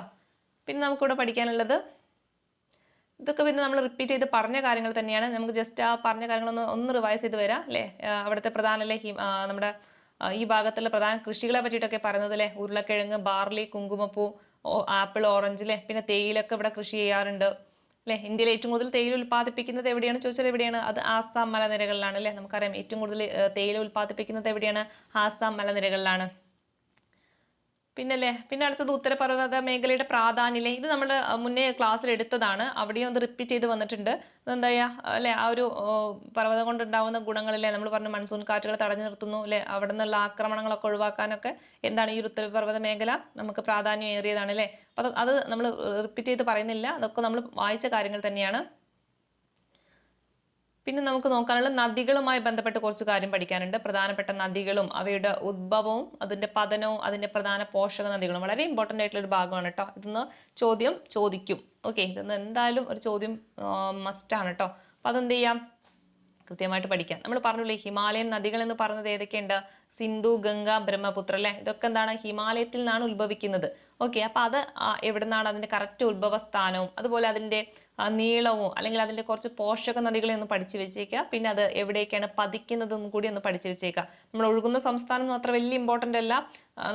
പിന്നെ നമുക്കിവിടെ പഠിക്കാനുള്ളത് ഇതൊക്കെ പിന്നെ നമ്മൾ റിപ്പീറ്റ് ചെയ്ത് പറഞ്ഞ കാര്യങ്ങൾ തന്നെയാണ്. നമുക്ക് ജസ്റ്റ് ആ പറഞ്ഞ കാര്യങ്ങളൊന്ന് റിവൈസ് ചെയ്ത് വരാം അല്ലെ. അവിടുത്തെ പ്രധാന നമ്മുടെ ഈ ഭാഗത്തുള്ള പ്രധാന കൃഷികളെ പറ്റിയിട്ടൊക്കെ പറയുന്നത് അല്ലെ. ഉരുളക്കിഴങ്ങ്, ബാർലി, കുങ്കുമപ്പൂ, ആപ്പിൾ, ഓറഞ്ച് അല്ലെ. പിന്നെ തേയിലൊക്കെ ഇവിടെ കൃഷി ചെയ്യാറുണ്ട്. അല്ലെ? ഇന്ത്യയിൽ ഏറ്റവും കൂടുതൽ തേയില ഉൽപ്പാദിപ്പിക്കുന്നത് എവിടെയാണ് ചോദിച്ചാൽ എവിടെയാണ്? അത് ആസാം മലനിരകളിലാണ് അല്ലെ? നമുക്കറിയാം ഏറ്റവും കൂടുതൽ തേയില ഉൽപ്പാദിപ്പിക്കുന്നത് എവിടെയാണ്? ആസാം മലനിരകളിലാണ്. പിന്നെ അടുത്തത് ഉത്തരപർവ്വത മേഖലയുടെ പ്രാധാന്യം. ഇത് നമ്മൾ മുന്നേ ക്ലാസ്സിൽ എടുത്തതാണ്. അവിടെയും അത് റിപ്പീറ്റ് ചെയ്ത് വന്നിട്ടുണ്ട്. അതെന്താ അല്ലെ? ആ ഒരു പർവ്വതം കൊണ്ടുണ്ടാവുന്ന ഗുണങ്ങളല്ലേ നമ്മൾ പറഞ്ഞു, മൺസൂൺ കാറ്റുകൾ തടഞ്ഞു നിർത്തുന്നു അല്ലെ? അവിടെ നിന്നുള്ള ആക്രമണങ്ങളൊക്കെ ഒഴിവാക്കാനൊക്കെ എന്താണ് ഈ ഒരു ഉത്തരപർവ്വത മേഖല നമുക്ക് പ്രാധാന്യം ഏറിയതാണ് അല്ലെ? അപ്പൊ അത് നമ്മൾ റിപ്പീറ്റ് ചെയ്ത് പറയുന്നില്ല. അതൊക്കെ നമ്മൾ വായിച്ച കാര്യങ്ങൾ തന്നെയാണ്. പിന്നെ നമുക്ക് നോക്കാനുള്ള നദികളുമായി ബന്ധപ്പെട്ട് കുറച്ച് കാര്യം പഠിക്കാനുണ്ട്. പ്രധാനപ്പെട്ട നദികളും അവയുടെ ഉദ്ഭവവും അതിന്റെ പതനവും അതിന്റെ പ്രധാന പോഷക നദികളും വളരെ ഇമ്പോർട്ടന്റ് ആയിട്ടുള്ള ഒരു ഭാഗമാണ് കേട്ടോ. ഇതൊന്ന് ചോദ്യം ചോദിക്കും. ഓക്കെ, ഇതൊന്ന് എന്തായാലും ഒരു ചോദ്യം മസ്റ്റ് ആണ് കേട്ടോ. അപ്പൊ അതെന്ത് ചെയ്യാം, കൃത്യമായിട്ട് പഠിക്കാം. നമ്മൾ പറഞ്ഞില്ലേ ഹിമാലയൻ നദികൾ എന്ന് പറയുന്നത് ഏതൊക്കെയുണ്ട്? സിന്ധു, ഗംഗ, ബ്രഹ്മപുത്ര അല്ലെ? ഇതൊക്കെ എന്താണ്? ഹിമാലയത്തിൽ നിന്നാണ് ഉത്ഭവിക്കുന്നത്. ഓക്കെ, അപ്പൊ അത് എവിടെ നിന്നാണ് അതിന്റെ കറക്റ്റ് ഉത്ഭവ സ്ഥാനവും അതുപോലെ അതിന്റെ നീളവും അല്ലെങ്കിൽ അതിന്റെ കുറച്ച് പോഷക നദികളെ ഒന്ന് പഠിച്ചു വെച്ചേക്കുക. പിന്നെ അത് എവിടേക്കാണ് പതിക്കുന്നതെന്നും കൂടി ഒന്ന് പഠിച്ചു വെച്ചേക്കുക. നമ്മൾ ഒഴുകുന്ന സംസ്ഥാനം ഒന്നും അത്ര വലിയ ഇമ്പോർട്ടന്റ് അല്ല.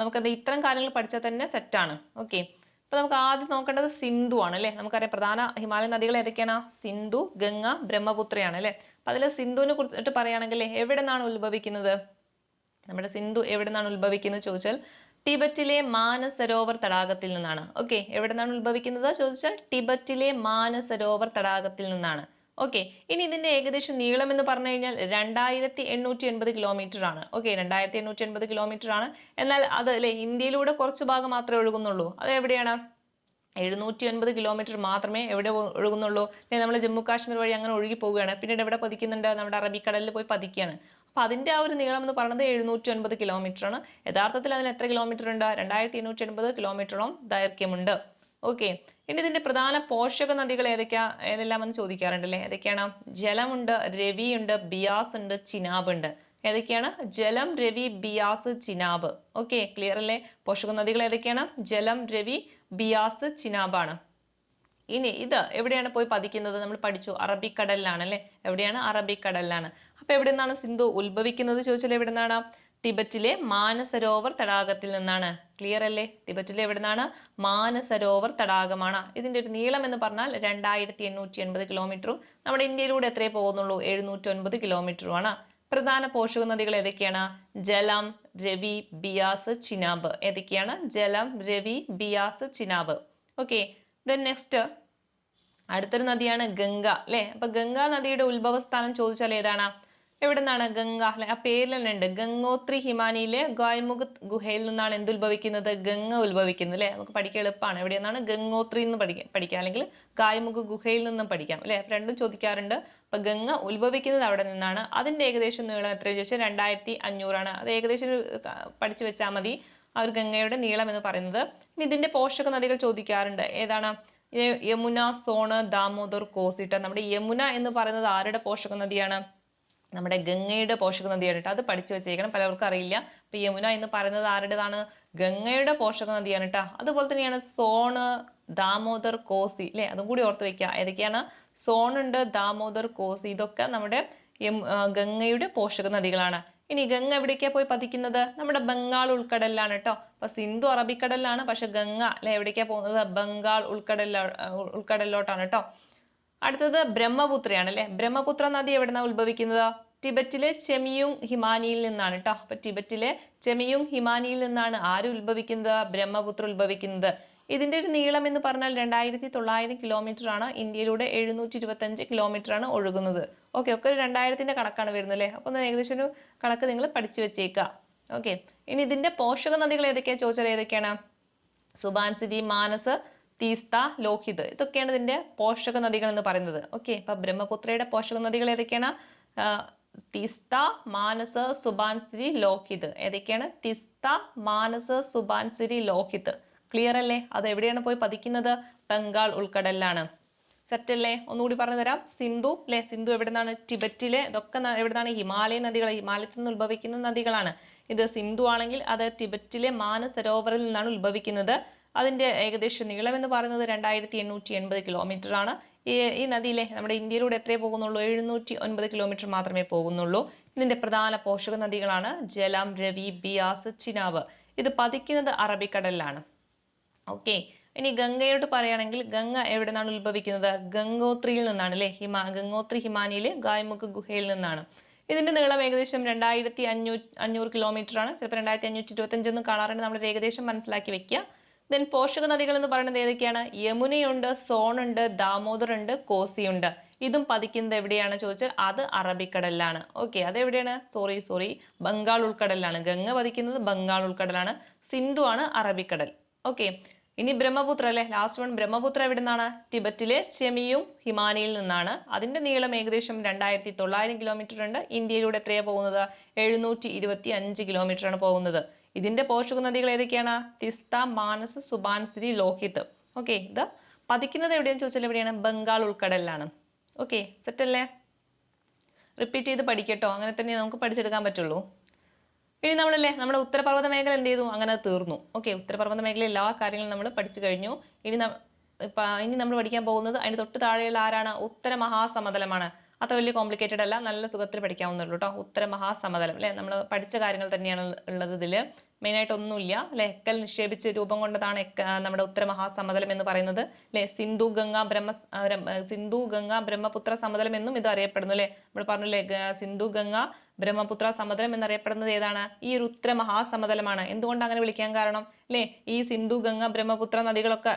നമുക്കത് ഇത്തരം കാര്യങ്ങൾ പഠിച്ചാൽ തന്നെ സെറ്റാണ്. ഓക്കെ, അപ്പൊ നമുക്ക് ആദ്യം നോക്കേണ്ടത് സിന്ധു ആണ് അല്ലെ? നമുക്കറിയാം പ്രധാന ഹിമാലയൻ നദികൾ ഏതൊക്കെയാണ്? സിന്ധു, ഗംഗ, ബ്രഹ്മപുത്രയാണ് അല്ലെ? അപ്പൊ അതിൽ സിന്ധുവിനെ കുറിച്ചിട്ട് പറയുകയാണെങ്കിൽ എവിടെ നിന്നാണ് ഉത്ഭവിക്കുന്നത്? നമ്മുടെ സിന്ധു എവിടെ നിന്നാണ് ഉത്ഭവിക്കുന്നത് ചോദിച്ചാൽ ടിബറ്റിലെ മാനസരോവർ തടാകത്തിൽ നിന്നാണ്. ഓക്കെ, എവിടെ നിന്നാണ് ഉത്ഭവിക്കുന്നത് ചോദിച്ചാൽ ടിബറ്റിലെ മാനസരോവർ തടാകത്തിൽ നിന്നാണ്. ഓക്കെ, ഇനി ഇതിന്റെ ഏകദേശം നീളം എന്ന് പറഞ്ഞു കഴിഞ്ഞാൽ 2880 കിലോമീറ്റർ ആണ്. ഓക്കെ, 2880 കിലോമീറ്റർ ആണ്. എന്നാൽ അത് അല്ലെ ഇന്ത്യയിലൂടെ കുറച്ച് ഭാഗം മാത്രമേ ഒഴുകുന്നുള്ളൂ. അത് എവിടെയാണ്? 790 കിലോമീറ്റർ മാത്രമേ എവിടെ ഒഴുകുന്നുള്ളൂ? നമ്മൾ ജമ്മു കാശ്മീർ വഴി അങ്ങനെ ഒഴുകി പോവുകയാണ്. പിന്നീട് എവിടെ പതിക്കുന്നുണ്ട്? നമ്മുടെ അറബിക്കടലിൽ പോയി പതിക്കുകയാണ്. അപ്പൊ അതിന്റെ ആ ഒരു നീളം എന്ന് പറയുന്നത് 790 കിലോമീറ്റർ ആണ്. യഥാർത്ഥത്തിൽ അതിന് എത്ര കിലോമീറ്റർ ഉണ്ട്? 2880 കിലോമീറ്ററോളം ദൈർഘ്യമുണ്ട്. ഓക്കെ, ഇനി ഇതിന്റെ പ്രധാന പോഷക നദികൾ ഏതെല്ലാം എന്ന് ചോദിക്കാറുണ്ട് അല്ലെ? ഏതൊക്കെയാണ്? ജലമുണ്ട്, രവിയുണ്ട്, ബിയാസ് ഉണ്ട്, ചിനാബ് ഉണ്ട്. ഏതൊക്കെയാണ്? ജലം, രവി, ബിയാസ്, ചിനാബ്. ഓക്കെ, ക്ലിയർ അല്ലേ? പോഷക നദികൾ ഏതൊക്കെയാണ്? ജലം, രവി, ബിയാസ്, ചിനാബാണ്. ഇനി ഇത് എവിടെയാണ് പോയി പതിക്കുന്നത്? നമ്മൾ പഠിച്ചു അറബിക്കടലിലാണ് അല്ലെ? എവിടെയാണ്? അറബിക്കടലിലാണ്. അപ്പൊ എവിടെ നിന്നാണ് സിന്ധു ഉത്ഭവിക്കുന്നത് ചോദിച്ചാൽ എവിടെ നിന്നാണ്? ടിബറ്റിലെ മാനസരോവർ തടാകത്തിൽ നിന്നാണ്. ക്ലിയർ അല്ലേ? ടിബറ്റിലെ എവിടെ നിന്നാണ്? മാനസരോവർ തടാകമാണ്. ഇതിന്റെ ഒരു നീളം എന്ന് പറഞ്ഞാൽ 2880 കിലോമീറ്ററും നമ്മുടെ ഇന്ത്യയിലൂടെ എത്രയേ പോകുന്നുള്ളൂ? 790 കിലോമീറ്ററുമാണ്. പ്രധാന പോഷക നദികൾ ഏതൊക്കെയാണ്? ജലം, രവി, ബിയാസ്, ചിനാബ്. ഏതൊക്കെയാണ്? ജലം, Ravi, Beas, Chenab. Okay, then next അടുത്തൊരു നദിയാണ് ഗംഗ അല്ലെ? അപ്പൊ ഗംഗാ നദിയുടെ ഉത്ഭവസ്ഥാനം ചോദിച്ചാൽ ഏതാണ്? എവിടെ നിന്നാണ് ഗംഗ അല്ലെ? ആ പേരിൽ തന്നെ ഉണ്ട്. ഗംഗോത്രി ഹിമാനിയിലെ ഗായ്മുഖ് ഗുഹയിൽ നിന്നാണ് എന്ത് ഉത്ഭവിക്കുന്നത്? ഗംഗ ഉത്ഭവിക്കുന്നത് അല്ലെ? നമുക്ക് പഠിക്കാൻ എളുപ്പമാണ്. എവിടെ നിന്നാണ്? ഗംഗോത്രി എന്ന് പഠിക്കാം, അല്ലെങ്കിൽ ഗായ്മുഖ് ഗുഹയിൽ നിന്നും പഠിക്കാം അല്ലെ? രണ്ടും ചോദിക്കാറുണ്ട്. അപ്പൊ ഗംഗ ഉത്ഭവിക്കുന്നത് അവിടെ നിന്നാണ്. അതിന്റെ ഏകദേശം നീളം എത്ര ചോദിച്ചാൽ 2500 ആണ്. അത് ഏകദേശം പഠിച്ചു വെച്ചാൽ മതി ആ ഒരു ഗംഗയുടെ നീളം എന്ന് പറയുന്നത്. ഇനി ഇതിന്റെ പോഷക നദികൾ ചോദിക്കാറുണ്ട്. ഏതാണ്? യമുന, സോണ്, ദാമോദർ, കോസിട്ട. നമ്മുടെ യമുന എന്ന് പറയുന്നത് ആരുടെ പോഷക നദിയാണ്? നമ്മുടെ ഗംഗയുടെ പോഷക നദിയാണ് കേട്ടോ. അത് പഠിച്ചു വെച്ചേക്കണം, പലർക്കും അറിയില്ല. അപ്പൊ യമുന എന്ന് പറയുന്നത് ആരുടേതാണ്? ഗംഗയുടെ പോഷക നദിയാണ് കേട്ടോ. അതുപോലെ തന്നെയാണ് സോണ്, ദാമോദർ, കോസി അല്ലെ? അതും കൂടി ഓർത്ത് വെക്കുക. ഏതൊക്കെയാണ്? സോൺ ഉണ്ട്, ദാമോദർ, കോസി. ഇതൊക്കെ നമ്മുടെ ഗംഗയുടെ പോഷക നദികളാണ്. ഇനി ഗംഗ എവിടേക്കാ പോയി പതിക്കുന്നത്? നമ്മുടെ ബംഗാൾ ഉൾക്കടലിലാണ് കേട്ടോ. അപ്പൊ സിന്ധു അറബിക്കടലിലാണ്, പക്ഷെ ഗംഗ അല്ലെ എവിടേക്കാ പോകുന്നത്? ബംഗാൾ ഉൾക്കടലിലോട്ടാണ് കേട്ടോ. അടുത്തത് ബ്രഹ്മപുത്രയാണ് അല്ലെ? ബ്രഹ്മപുത്ര നദി എവിടുന്നാ ഉത്ഭവിക്കുന്നത്? ടിബറ്റിലെ ചെമിയുങ് ഹിമാനിയിൽ നിന്നാണ് കേട്ടോ. അപ്പൊ ടിബറ്റിലെ ചെമിയുങ് ഹിമാനിയിൽ നിന്നാണ് ആര് ഉത്ഭവിക്കുന്നത്? ബ്രഹ്മപുത്ര ഉത്ഭവിക്കുന്നത്. ഇതിന്റെ ഒരു നീളം എന്ന് പറഞ്ഞാൽ 2900 കിലോമീറ്റർ ആണ്. ഇന്ത്യയിലൂടെ 725 കിലോമീറ്റർ ആണ് ഒഴുകുന്നത്. ഓക്കെ, ഒക്കെ 2000ന്റെ കണക്കാണ് വരുന്നത് അല്ലെ? അപ്പൊ ഏകദേശം ഒരു കണക്ക് നിങ്ങൾ പഠിച്ചു വെച്ചേക്കുക. ഓക്കെ, ഇനി ഇതിന്റെ പോഷക നദികൾ ഏതൊക്കെയാ ചോദിച്ചാൽ ഏതൊക്കെയാണ്? സുബാൻസിരി, മാനസ്, തീസ്ത, ലോഹിത്. ഇതൊക്കെയാണ് ഇതിന്റെ പോഷക നദികൾ എന്ന് പറയുന്നത്. ഓക്കെ, അപ്പൊ ബ്രഹ്മപുത്രയുടെ പോഷക നദികൾ ഏതൊക്കെയാണ്? തീസ്ത, മാനസ്, സുബാൻസിരി, ലോഹിത്. ഏതൊക്കെയാണ്? തീസ്ത, മാനസ്, സുബാൻസിരി, ലോഹിത്. ക്ലിയർ അല്ലേ? അത് എവിടെയാണ് പോയി പതിക്കുന്നത്? ബംഗാൾ ഉൾക്കടലിലാണ്. സെറ്റ് അല്ലേ? ഒന്നുകൂടി പറഞ്ഞു തരാം. സിന്ധു അല്ലെ? സിന്ധു എവിടെ നിന്നാണ്? ടിബറ്റിലെ. ഇതൊക്കെ എവിടെയാണ്? ഹിമാലയൻ നദികൾ, ഹിമാലയത്തിൽ നിന്ന് ഉത്ഭവിക്കുന്ന നദികളാണ്. ഇത് സിന്ധു ആണെങ്കിൽ അത് ടിബറ്റിലെ മാനസരോവറിൽ നിന്നാണ് ഉത്ഭവിക്കുന്നത്. അതിന്റെ ഏകദേശം നീളം എന്ന് പറയുന്നത് 2880 കിലോമീറ്റർ ആണ്. ഈ നദിയിലെ നമ്മുടെ ഇന്ത്യയിലൂടെ എത്രയേ പോകുന്നുള്ളൂ? 790 കിലോമീറ്റർ മാത്രമേ പോകുന്നുള്ളൂ. ഇതിന്റെ പ്രധാന പോഷക നദികളാണ് ജലം, രവി, ബിയാസ്, ചിനാബ്. ഇത് പതിക്കുന്നത് അറബിക്കടലിലാണ്. ഓക്കെ, ഇനി ഗംഗയോട് പറയുകയാണെങ്കിൽ ഗംഗ എവിടെ നിന്നാണ് ഉത്ഭവിക്കുന്നത്? ഗംഗോത്രിയിൽ നിന്നാണ് അല്ലെ. ഗംഗോത്രി ഹിമാനിയിലെ ഗായ്മുഖ് ഗുഹയിൽ നിന്നാണ്. ഇതിന്റെ നീളം ഏകദേശം 2500 കിലോമീറ്റർ ആണ്. ചിലപ്പോൾ 2525 ഒന്നും കാണാറുണ്ട്. നമ്മൾ ഏകദേശം മനസ്സിലാക്കി വെക്കുക. ദെൻ പോഷക നദികൾ എന്ന് പറയുന്നത് ഏതൊക്കെയാണ്? യമുനയുണ്ട്, സോൺ ഉണ്ട്, ദാമോദർ ഉണ്ട്, കോസി ഉണ്ട്. ഇതും പതിക്കുന്നത് എവിടെയാണ് ചോദിച്ചാൽ അത് അറബിക്കടലിലാണ്. ഓക്കെ, അതെവിടെയാണ്? സോറി ബംഗാൾ ഉൾക്കടലിലാണ്. ഗംഗ പതിക്കുന്നത് ബംഗാൾ ഉൾക്കടലാണ്. സിന്ധു ആണ് അറബിക്കടൽ. ഓക്കെ, ഇനി ബ്രഹ്മപുത്ര അല്ലെ, ലാസ്റ്റ് വൺ. ബ്രഹ്മപുത്ര എവിടെ നിന്നാണ്? ടിബറ്റിലെ ചെമിയും ഹിമാനിയിൽ നിന്നാണ്. അതിന്റെ നീളം ഏകദേശം 2900 കിലോമീറ്റർ ഉണ്ട്. ഇന്ത്യയിലൂടെ എത്രയാണ് പോകുന്നത്? 725 കിലോമീറ്റർ ആണ് പോകുന്നത്. ഇതിന്റെ പോഷക നദികൾ ഏതൊക്കെയാണ്? തിസ്ത, മാനസ്, സുബാൻസിരി, ലോഹിത്. ഓക്കെ, ഇത് പതിക്കുന്നത് എവിടെയാന്ന് ചോദിച്ചാൽ എവിടെയാണ്? ബംഗാൾ ഉൾക്കടലിലാണ്. ഓക്കെ, സെറ്റ് അല്ലേ? റിപ്പീറ്റ് ചെയ്ത് പഠിക്കട്ടോ, അങ്ങനെ തന്നെ നമുക്ക് പഠിച്ചെടുക്കാൻ പറ്റുള്ളൂ. ഇനി നമ്മുടെ ഉത്തരപർവ്വത മേഖല എന്ത് ചെയ്തു? അങ്ങനെ തീർന്നു. ഓക്കെ, ഉത്തരപർവ്വത മേഖല എല്ലാ കാര്യങ്ങളും നമ്മൾ പഠിച്ചു കഴിഞ്ഞു. ഇനി നമ്മൾ പഠിക്കാൻ പോകുന്നത് അതിന് തൊട്ട് താഴെയുള്ള ആരാണ്? ഉത്തര മഹാസമതലമാണ്. അത്ര വലിയ കോംപ്ലിക്കേറ്റഡ് അല്ല, നല്ല സുഖത്തിൽ പഠിക്കാവുന്നുള്ളൂ കേട്ടോ. ഉത്തര മഹാസമതലം അല്ലെ, നമ്മൾ പഠിച്ച കാര്യങ്ങൾ തന്നെയാണ് ഉള്ളത് ഇതില്. മെയിൻ ആയിട്ട് ഒന്നുമില്ല അല്ലെ. എക്കൽ നിക്ഷേപിച്ച് രൂപം കൊണ്ടതാണ് നമ്മുടെ ഉത്തര മഹാസമതലം എന്ന് പറയുന്നത് അല്ലെ. സിന്ധു ഗംഗ ബ്രഹ്മപുത്ര സമതലം എന്നും ഇത് അറിയപ്പെടുന്നു അല്ലെ. നമ്മൾ പറഞ്ഞില്ലേ, സിന്ധു ഗംഗ ബ്രഹ്മപുത്ര സമതലം എന്നറിയപ്പെടുന്നത് ഏതാണ്? ഈ ഒരു ഉത്തര മഹാസമതലമാണ്. എന്തുകൊണ്ട് അങ്ങനെ വിളിക്കാൻ കാരണം അല്ലെ? ഈ സിന്ധു ഗംഗ ബ്രഹ്മപുത്ര നദികളൊക്കെ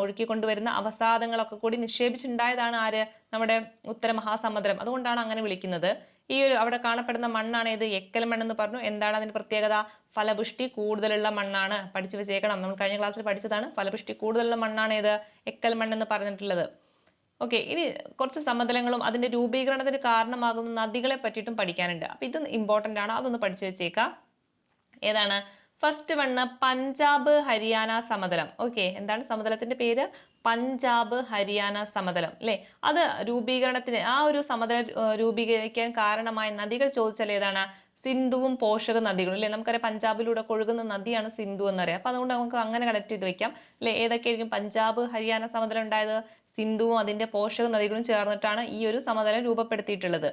ഒഴുക്കിക്കൊണ്ടുവരുന്ന അവസാദങ്ങളൊക്കെ കൂടി നിക്ഷേപിച്ചുണ്ടായതാണ് ആര്? നമ്മുടെ ഉത്തര മഹാസമുദ്രം. അതുകൊണ്ടാണ് അങ്ങനെ വിളിക്കുന്നത്. ഈ ഒരു അവിടെ കാണപ്പെടുന്ന മണ്ണാണ് ഏത്? എക്കൽ മണ്ണെന്ന് പറഞ്ഞു. എന്താണ് അതിന്റെ പ്രത്യേകത? ഫലപുഷ്ടി കൂടുതലുള്ള മണ്ണാണ്. പഠിച്ചു വെച്ചേക്കണം, നമ്മൾ കഴിഞ്ഞ ക്ലാസ്സിൽ പഠിച്ചതാണ്. ഫലപുഷ്ടി കൂടുതലുള്ള മണ്ണാണ് ഏത്? എക്കൽ മണ്ണെന്ന് പറഞ്ഞിട്ടുള്ളത്. ഓക്കെ, ഇനി കുറച്ച് സമതലങ്ങളും അതിന്റെ രൂപീകരണത്തിന് കാരണമാകുന്ന നദികളെ പറ്റിയിട്ടും പഠിക്കാനുണ്ട്. അപ്പൊ ഇത് ഇമ്പോർട്ടന്റ് ആണ്, അതൊന്ന് പഠിച്ചു വെച്ചേക്കാം. ഏതാണ്? ഫസ്റ്റ് വണ്ണ് പഞ്ചാബ് ഹരിയാന സമതലം. ഓക്കെ, എന്താണ് സമതലത്തിന്റെ പേര്? പഞ്ചാബ് ഹരിയാന സമതലം അല്ലെ. അത് രൂപീകരണത്തിന്, ആ ഒരു സമതലം രൂപീകരിക്കാൻ കാരണമായ നദികൾ ചോദിച്ചാൽ ഏതാണ്? സിന്ധുവും പോഷക നദികളും അല്ലെ. നമുക്കറിയാം പഞ്ചാബിലൂടെ ഒഴുകുന്ന നദിയാണ് സിന്ധു എന്നറിയാം. അപ്പൊ അതുകൊണ്ട് നമുക്ക് അങ്ങനെ കണക്ട് ചെയ്ത് വെക്കാം അല്ലെ. ഏതൊക്കെയായിരിക്കും പഞ്ചാബ് ഹരിയാന സമതലം ഉണ്ടായത്? സിന്ധുവും അതിന്റെ പോഷക നദികളും ചേർന്നിട്ടാണ് ഈ ഒരു സമതലം രൂപപ്പെടുത്തിയിട്ടുള്ളത്.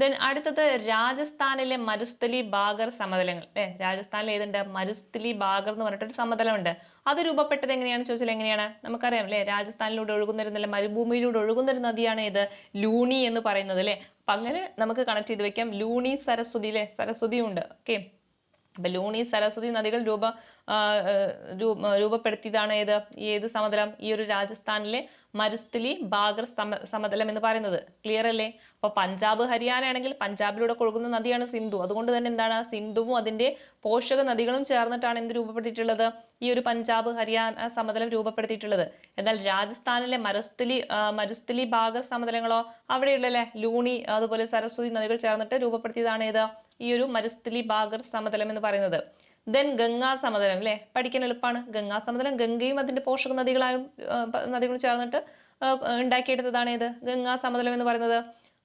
ദെൻ അടുത്തത് രാജസ്ഥാനിലെ മരുസ്ഥലി ബാഗർ സമതലങ്ങൾ അല്ലെ. രാജസ്ഥാനിൽ ഏതുണ്ട്? മരുസ്ഥലി ബാഗർ എന്ന് പറഞ്ഞിട്ടൊരു സമതലമുണ്ട്. അത് രൂപപ്പെട്ടത് എങ്ങനെയാണെന്ന് ചോദിച്ചാൽ എങ്ങനെയാണ്? നമുക്കറിയാം അല്ലെ, രാജസ്ഥാനിലൂടെ ഒഴുകുന്ന മരുഭൂമിയിലൂടെ ഒഴുകുന്ന ഒരു നദിയാണ് ഏത്? ലൂണി എന്ന് പറയുന്നത് അല്ലെ. അപ്പൊ അങ്ങനെ നമുക്ക് കണക്ട് ചെയ്ത് വെക്കാം. ലൂണി, സരസ്വതി അല്ലെ, സരസ്വതിയും ഉണ്ട്. ഓക്കെ, അപ്പൊ ലൂണി, സരസ്വതി നദികൾ രൂപപ്പെടുത്തിയതാണ് ഏത് സമതലം? ഈ ഒരു രാജസ്ഥാനിലെ മരുസ്ഥലി ബാഗർ സമതലം എന്ന് പറയുന്നത്. ക്ലിയർ അല്ലേ? അപ്പൊ പഞ്ചാബ് ഹരിയാന ആണെങ്കിൽ പഞ്ചാബിലൂടെ ഒഴുകുന്ന നദിയാണ് സിന്ധു. അതുകൊണ്ട് തന്നെ എന്താണ്? സിന്ധുവും അതിന്റെ പോഷക നദികളും ചേർന്നിട്ടാണ് എന്ത് രൂപപ്പെടുത്തിയിട്ടുള്ളത്? ഈ ഒരു പഞ്ചാബ് ഹരിയാന സമതലം രൂപപ്പെടുത്തിയിട്ടുള്ളത്. എന്നാൽ രാജസ്ഥാനിലെ മരുസ്ഥലി ബാഗർ സമതലങ്ങളോ അവിടെയുള്ള ലൂണി അതുപോലെ സരസ്വതി നദികൾ ചേർന്നിട്ട് രൂപപ്പെടുത്തിയതാണ് ഏത്? ഈ ഒരു മരുസ്ഥലി ബാഗർ സമതലം എന്ന് പറയുന്നത്. ദെൻ ഗംഗാ സമതലം അല്ലെ, പഠിക്കാൻ എളുപ്പമാണ്. ഗംഗാ സമതലം ഗംഗയും അതിന്റെ പോഷക നദികളും ചേർന്നിട്ട് ഉണ്ടാക്കിയെടുത്തതാണ് ഏത്? ഗംഗാ സമതലം എന്ന് പറയുന്നത്.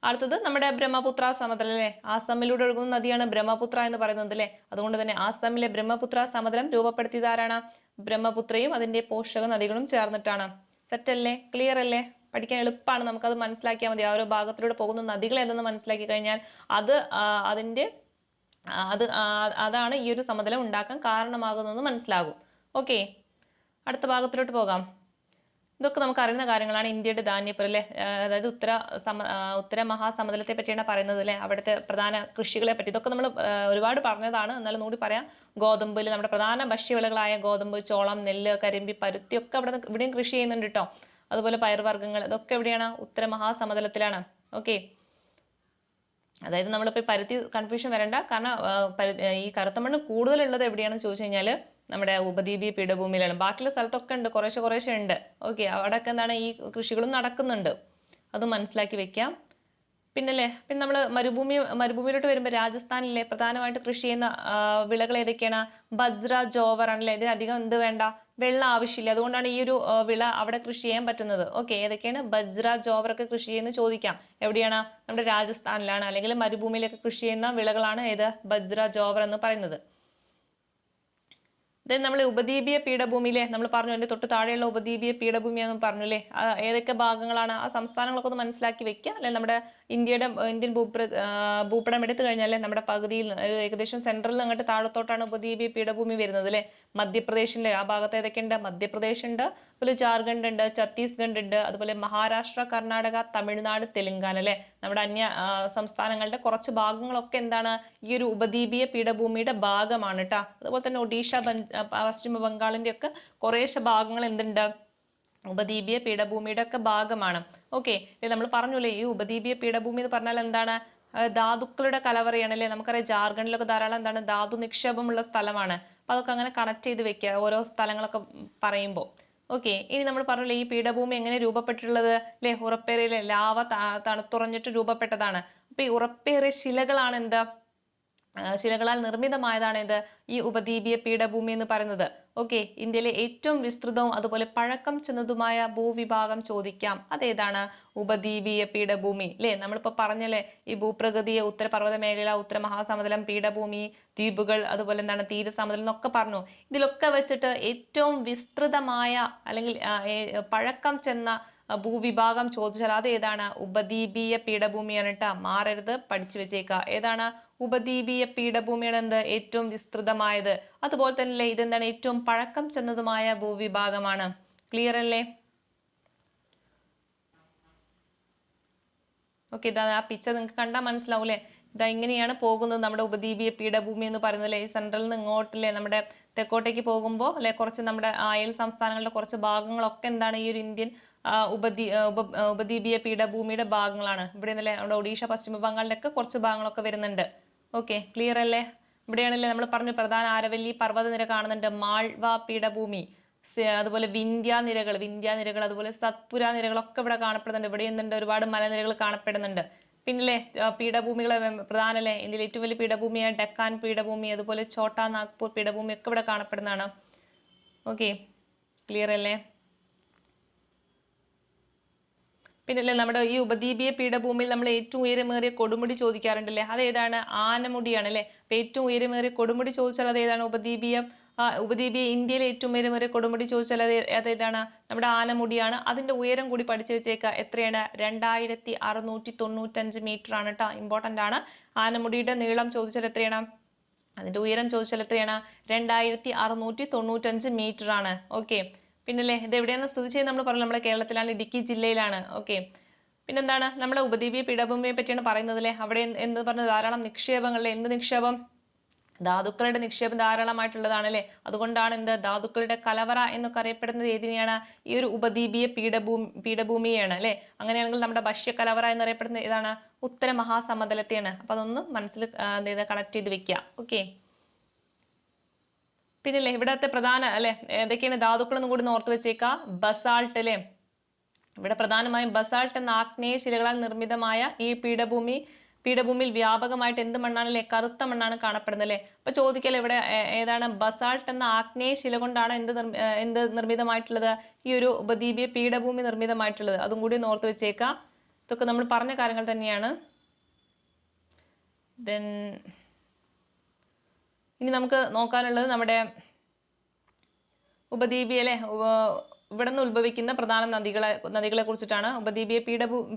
അടുത്തത് നമ്മുടെ ബ്രഹ്മപുത്ര സമതലം അല്ലെ. ആസാമിലൂടെ ഒഴുകുന്ന നദിയാണ് ബ്രഹ്മപുത്ര എന്ന് പറയുന്നത് അല്ലെ. അതുകൊണ്ട് തന്നെ ആസാമിലെ ബ്രഹ്മപുത്ര സമതലം രൂപപ്പെടുത്തിയത് ആരാണ്? ബ്രഹ്മപുത്രയും അതിന്റെ പോഷക നദികളും ചേർന്നിട്ടാണ്. സെറ്റ് അല്ലേ? ക്ലിയർ അല്ലേ? പഠിക്കാൻ എളുപ്പമാണ്, നമുക്കത് മനസ്സിലാക്കിയാൽ മതി. ആ ഒരു ഭാഗത്തിലൂടെ പോകുന്ന നദികൾ ഏതെന്ന് മനസ്സിലാക്കി കഴിഞ്ഞാൽ അതാണ് ഈ ഒരു സമതലം ഉണ്ടാക്കാൻ കാരണമാകുന്നതെന്ന് മനസ്സിലാകും. ഓക്കെ, അടുത്ത ഭാഗത്തിലോട്ട് പോകാം. ഇതൊക്കെ നമുക്ക് അറിയുന്ന കാര്യങ്ങളാണ്. ഇന്ത്യയുടെ ധാന്യപ്പുര അല്ലെ, അതായത് ഉത്തര മഹാസമതലത്തെ പറ്റിയാണ് പറയുന്നത് അല്ലെ. അവിടുത്തെ പ്രധാന കൃഷികളെ പറ്റി ഇതൊക്കെ നമ്മൾ ഒരുപാട് പറഞ്ഞതാണ്. എന്നാലും കൂടി പറയാം. ഗോതമ്പിൽ നമ്മുടെ പ്രധാന ഭക്ഷ്യവിളകളായ ഗോതമ്പ്, ചോളം, നെല്ല്, കരിമ്പി, പരുത്തി ഒക്കെ ഇവിടെയും കൃഷി ചെയ്യുന്നുണ്ട് കേട്ടോ. അതുപോലെ പയർവർഗ്ഗങ്ങൾ, ഇതൊക്കെ എവിടെയാണ്? ഉത്തര മഹാസമതലത്തിലാണ്. ഓക്കെ, അതായത് നമ്മളിപ്പോൾ പരുത്തി കൺഫ്യൂഷൻ വരണ്ട. കാരണം ഈ കറുത്ത മണ്ണ് കൂടുതലുള്ളത് എവിടെയാണെന്ന് ചോദിച്ചു കഴിഞ്ഞാൽ നമ്മുടെ ഉപദ്വീപീയ പീഠഭൂമിയിലാണ്. ബാക്കിയുള്ള സ്ഥലത്തൊക്കെ ഉണ്ട്, കുറേശ്ശെ ഉണ്ട്. ഓക്കെ, അവിടെയൊക്കെ എന്താണ് ഈ കൃഷികളും നടക്കുന്നുണ്ട്. അത് മനസ്സിലാക്കി വെക്കാം. പിന്നെ നമ്മൾ മരുഭൂമിയിലോട്ട് വരുമ്പോൾ രാജസ്ഥാനിലെ പ്രധാനമായിട്ട് കൃഷി ചെയ്യുന്ന വിളകൾ ഏതൊക്കെയാണ്? ബജ്ര, ജോവർ ആണല്ലേ. ഇതിനധികം എന്ത് വേണ്ട? വെള്ളം ആവശ്യമില്ല. അതുകൊണ്ടാണ് ഈ ഒരു വിള അവിടെ കൃഷി ചെയ്യാൻ പറ്റുന്നത്. ഓക്കെ, ഏതൊക്കെയാണ്? ബജ്ര, ജോവർ ഒക്കെ കൃഷി ചെയ്യുന്ന ചോദിക്കാം. എവിടെയാണ്? നമ്മുടെ രാജസ്ഥാനിലാണ്. അല്ലെങ്കിൽ മരുഭൂമിയിലൊക്കെ കൃഷി ചെയ്യുന്ന വിളകളാണ് ഏത്? ബജ്ര, ജോവർ എന്ന് പറയുന്നത്. ദെൻ നമ്മൾ ഉപദ്വീപീയ പീഠഭൂമിയിലെ നമ്മൾ പറഞ്ഞു അതിന്റെ തൊട്ട് താഴെയുള്ള ഉപദ്വീപീയ പീഠഭൂമിയാണെന്ന് പറഞ്ഞു അല്ലേ. ഏതൊക്കെ ഭാഗങ്ങളാണ് ആ സംസ്ഥാനങ്ങളൊക്കെ ഒന്ന് മനസ്സിലാക്കി വെക്കുക അല്ലെ. നമ്മുടെ ഇന്ത്യൻ ഭൂപടം എടുത്തു കഴിഞ്ഞാൽ നമ്മുടെ പകുതിയിൽ ഏകദേശം സെൻട്രലിൽ നിന്ന് അങ്ങോട്ട് താഴത്തോട്ടാണ് ഉപദ്വീപീയ പീഠഭൂമി വരുന്നത് അല്ലെ. മധ്യപ്രദേശിന്റെ ആ ഭാഗത്ത് ഏതൊക്കെയുണ്ട്? മധ്യപ്രദേശ് ഉണ്ട്, അതുപോലെ ജാർഖണ്ഡ് ഉണ്ട്, ഛത്തീസ്ഗഡ് ഉണ്ട്, അതുപോലെ മഹാരാഷ്ട്ര, കർണാടക, തമിഴ്നാട്, തെലങ്കാന അല്ലെ. നമ്മുടെ അന്യ സംസ്ഥാനങ്ങളുടെ കുറച്ച് ഭാഗങ്ങളൊക്കെ എന്താണ് ഈ ഒരു ഉപദ്വീപീയ പീഠഭൂമിയുടെ ഭാഗമാണ് കേട്ടോ. അതുപോലെ തന്നെ ഒഡീഷ, പശ്ചിമ ബംഗാളിന്റെ ഒക്കെ കുറേശ്ശെ ഭാഗങ്ങൾ എന്തുണ്ട്? ഉപദ്വീപീയ പീഠഭൂമിയുടെ ഒക്കെ ഭാഗമാണ്. ഓക്കെ, നമ്മൾ പറഞ്ഞല്ലേ ഈ ഉപദ്വീപീയ പീഠഭൂമി എന്ന് പറഞ്ഞാൽ എന്താണ്? ധാതുക്കളുടെ കലവറയാണ് അല്ലെ. നമുക്കറിയാം ജാർഖണ്ഡിലൊക്കെ ധാരാളം എന്താണ് ധാതു നിക്ഷേപമുള്ള സ്ഥലമാണ്. അപ്പൊ അതൊക്കെ അങ്ങനെ കണക്ട് ചെയ്ത് വെക്കുക ഓരോ സ്ഥലങ്ങളൊക്കെ പറയുമ്പോൾ. ഓക്കെ, ഇനി നമ്മൾ പറഞ്ഞില്ലേ ഈ പീഠഭൂമി എങ്ങനെ രൂപപ്പെട്ടിട്ടുള്ളത് അല്ലെ. ഉറപ്പേറിയ ലാവ തണുത്തുറഞ്ഞിട്ട് രൂപപ്പെട്ടതാണ്. അപ്പൊ ഈ ഉറപ്പേറിയ ശിലകളാണ് എന്താ? ശിലകളാൽ നിർമ്മിതമായതാണ് ഇത് ഈ ഉപദ്വീപീയ പീഠഭൂമി എന്ന് പറയുന്നത്. ഓക്കെ, ഇന്ത്യയിലെ ഏറ്റവും വിസ്തൃതവും അതുപോലെ പഴക്കം ചെന്നതുമായ ഭൂവിഭാഗം ചോദിക്കാം. അതേതാണ്? ഉപദ്വീപീയ പീഠഭൂമി അല്ലെ. നമ്മളിപ്പോ പറഞ്ഞല്ലേ ഈ ഭൂപ്രകൃതിയെ ഉത്തരപർവ്വത മേഖല, ഉത്തര മഹാസമുദ്രം, പീഠഭൂമി, ദ്വീപുകൾ, അതുപോലെ എന്താണ് തീരസമുദ്രം എന്നൊക്കെ പറഞ്ഞു. ഇതിലൊക്കെ വെച്ചിട്ട് ഏറ്റവും വിസ്തൃതമായ അല്ലെങ്കിൽ പഴക്കം ചെന്ന ഭൂവിഭാഗം ചോദിച്ചാൽ അത് ഏതാണ്? ഉപദ്വീപീയ പീഠഭൂമിയാണ് കേട്ടാ. മാറരുത്, പഠിച്ചു വെച്ചേക്ക. ഏതാണ്? ഉപദ്വീപീയ പീഠഭൂമിയാണ് എന്ത്? ഏറ്റവും വിസ്തൃതമായത്. അതുപോലെ തന്നെ ഇതെന്താണ്? ഏറ്റവും പഴക്കം ചെന്നതുമായ ഭൂവിഭാഗമാണ്. ക്ലിയർ അല്ലേ? ഓക്കെ, ഇതാ ആ പിക്ചർ നിങ്ങൾക്ക് കണ്ടാൽ മനസ്സിലാവൂലേ. ഇതാ ഇങ്ങനെയാണ് പോകുന്നത് നമ്മുടെ ഉപദ്വീപീയ പീഠഭൂമി എന്ന് പറയുന്നത് അല്ലെ. ഈ സെൻട്രലിൽ നിന്ന് ഇങ്ങോട്ടല്ലേ നമ്മുടെ തെക്കോട്ടേക്ക് പോകുമ്പോൾ അല്ലെ കുറച്ച് നമ്മുടെ അയൽ സംസ്ഥാനങ്ങളുടെ കുറച്ച് ഭാഗങ്ങളൊക്കെ എന്താണ് ഈ ഒരു ഇന്ത്യൻ ഉപദ്വീപീയ പീഠഭൂമിയുടെ ഭാഗങ്ങളാണ്. ഇവിടെ നിന്നല്ലേ നമ്മുടെ ഒഡീഷ, പശ്ചിമ ബംഗാളിന്റെ ഒക്കെ കുറച്ച് ഭാഗങ്ങളൊക്കെ വരുന്നുണ്ട്. ഓക്കെ, ക്ലിയർ അല്ലേ? ഇവിടെയാണല്ലേ നമ്മൾ പറഞ്ഞു പ്രധാന ആരവല്ലി പർവ്വതനിര കാണുന്നുണ്ട്, മാൾവ പീഠഭൂമി, അതുപോലെ വിന്ധ്യാനിരകൾ, അതുപോലെ സത്പുര നിരകളൊക്കെ ഇവിടെ കാണപ്പെടുന്നുണ്ട്. ഇവിടെ എന്തുണ്ട്? ഒരുപാട് മലനിരകൾ കാണപ്പെടുന്നുണ്ട്. പിന്നില്ലേ പീഠഭൂമികൾ പ്രധാനല്ലേ. ഇന്ത്യയിലെ ഏറ്റവും വലിയ പീഠഭൂമിയായ ഡെക്കാൻ പീഠഭൂമി, അതുപോലെ ഛോട്ടാ നാഗ്പൂർ പീഠഭൂമി ഒക്കെ ഇവിടെ കാണപ്പെടുന്നതാണ്. ഓക്കെ, ക്ലിയർ അല്ലേ? പിന്നല്ലേ നമ്മുടെ ഈ ഉപദ്വീപീയ പീഠഭൂമിയിൽ നമ്മൾ ഏറ്റവും ഉയരമേറിയ കൊടുമുടി ചോദിക്കാറുണ്ടല്ലേ. അത് ഏതാണ്? ആനമുടിയാണ് അല്ലെ. അപ്പൊ ഏറ്റവും ഉയരമേറിയ കൊടുമുടി ചോദിച്ചാൽ അത് ഏതാണ്? ഉപദ്വീപീയ ഇന്ത്യയിലെ ഏറ്റവും ഉയരമേറിയ കൊടുമുടി ചോദിച്ചാൽ അത് ഏതാണ്? നമ്മുടെ ആനമുടിയാണ്. അതിന്റെ ഉയരം കൂടി പഠിച്ചു വെച്ചേക്ക. എത്രയാണ്? 2695 മീറ്റർ ആണ് കേട്ടോ. ഇമ്പോർട്ടന്റ് ആണ്. ആനമുടിയുടെ നീളം ചോദിച്ചാൽ എത്രയാണ്? അതിന്റെ ഉയരം ചോദിച്ചാൽ എത്രയാണ്? 2695 മീറ്റർ ആണ്. ഓക്കെ, പിന്നല്ലേ ഇത് എവിടെയാണ് സ്ഥിതി ചെയ്യുന്നത്? നമ്മൾ പറഞ്ഞു നമ്മുടെ കേരളത്തിലാണ്, ഇടുക്കി ജില്ലയിലാണ്. ഓക്കെ, പിന്നെന്താണ്? നമ്മുടെ ഉപദ്വീപീയ പീഠഭൂമിയെ പറ്റിയാണ് പറയുന്നത് അല്ലെ. അവിടെ എന്ത് പറഞ്ഞു? ധാരാളം നിക്ഷേപങ്ങളിലെ എന്ത് നിക്ഷേപം? ധാതുക്കളുടെ നിക്ഷേപം ധാരാളമായിട്ടുള്ളതാണ് അല്ലെ. അതുകൊണ്ടാണ് എന്ത്? ധാതുക്കളുടെ കലവറ എന്നൊക്കെ അറിയപ്പെടുന്നത് ഏതിനെയാണ്? ഈ ഒരു ഉപദ്വീപീയ പീഠഭൂമിയെയാണ് അല്ലെ. അങ്ങനെയാണെങ്കിൽ നമ്മുടെ ഭക്ഷ്യ കലവറ എന്നറിയപ്പെടുന്നത് ഏതാണ്? ഉത്തര മഹാസമതലത്തെയാണ്. അപ്പൊ അതൊന്ന് മനസ്സിൽ കണക്ട് ചെയ്ത് വെക്കുക. ഓക്കെ, പിന്നല്ലേ ഇവിടത്തെ പ്രധാന അല്ലെ ഏതൊക്കെയാണ് ധാതുക്കൾ എന്നും കൂടി ഓർത്ത് വെച്ചേക്ക. ബസാൾട്ട് അല്ലെ. ഇവിടെ പ്രധാനമായും ബസാൾട്ട് എന്ന ആഗ്നേയ ശിലകളാൽ നിർമ്മിതമായ ഈ പീഠഭൂമിയിൽ വ്യാപകമായിട്ട് എന്ത് മണ്ണാണ് അല്ലെ? കറുത്ത മണ്ണാണ് കാണപ്പെടുന്നത് അല്ലെ. അപ്പൊ ചോദിക്കല്ലേ ഇവിടെ ഏതാണ്? ബസാൾട്ട് എന്ന ആഗ്നേയ ശില കൊണ്ടാണ് എന്ത് നിർമ്മിതമായിട്ടുള്ളത്? ഈ ഒരു ഉപദ്വീപീയ പീഠഭൂമി നിർമ്മിതമായിട്ടുള്ളത്. അതും കൂടി ഓർത്ത് വെച്ചേക്ക. ഇതൊക്കെ നമ്മൾ പറഞ്ഞ കാര്യങ്ങൾ തന്നെയാണ്. ദെൻ ഇനി നമുക്ക് നോക്കാനുള്ളത് നമ്മുടെ ഉപദ്വീപീയ അല്ലെ ഇവിടെ നിന്ന് ഉത്ഭവിക്കുന്ന പ്രധാന നദികളെ കുറിച്ചിട്ടാണ്. ഉപദ്വീപീയ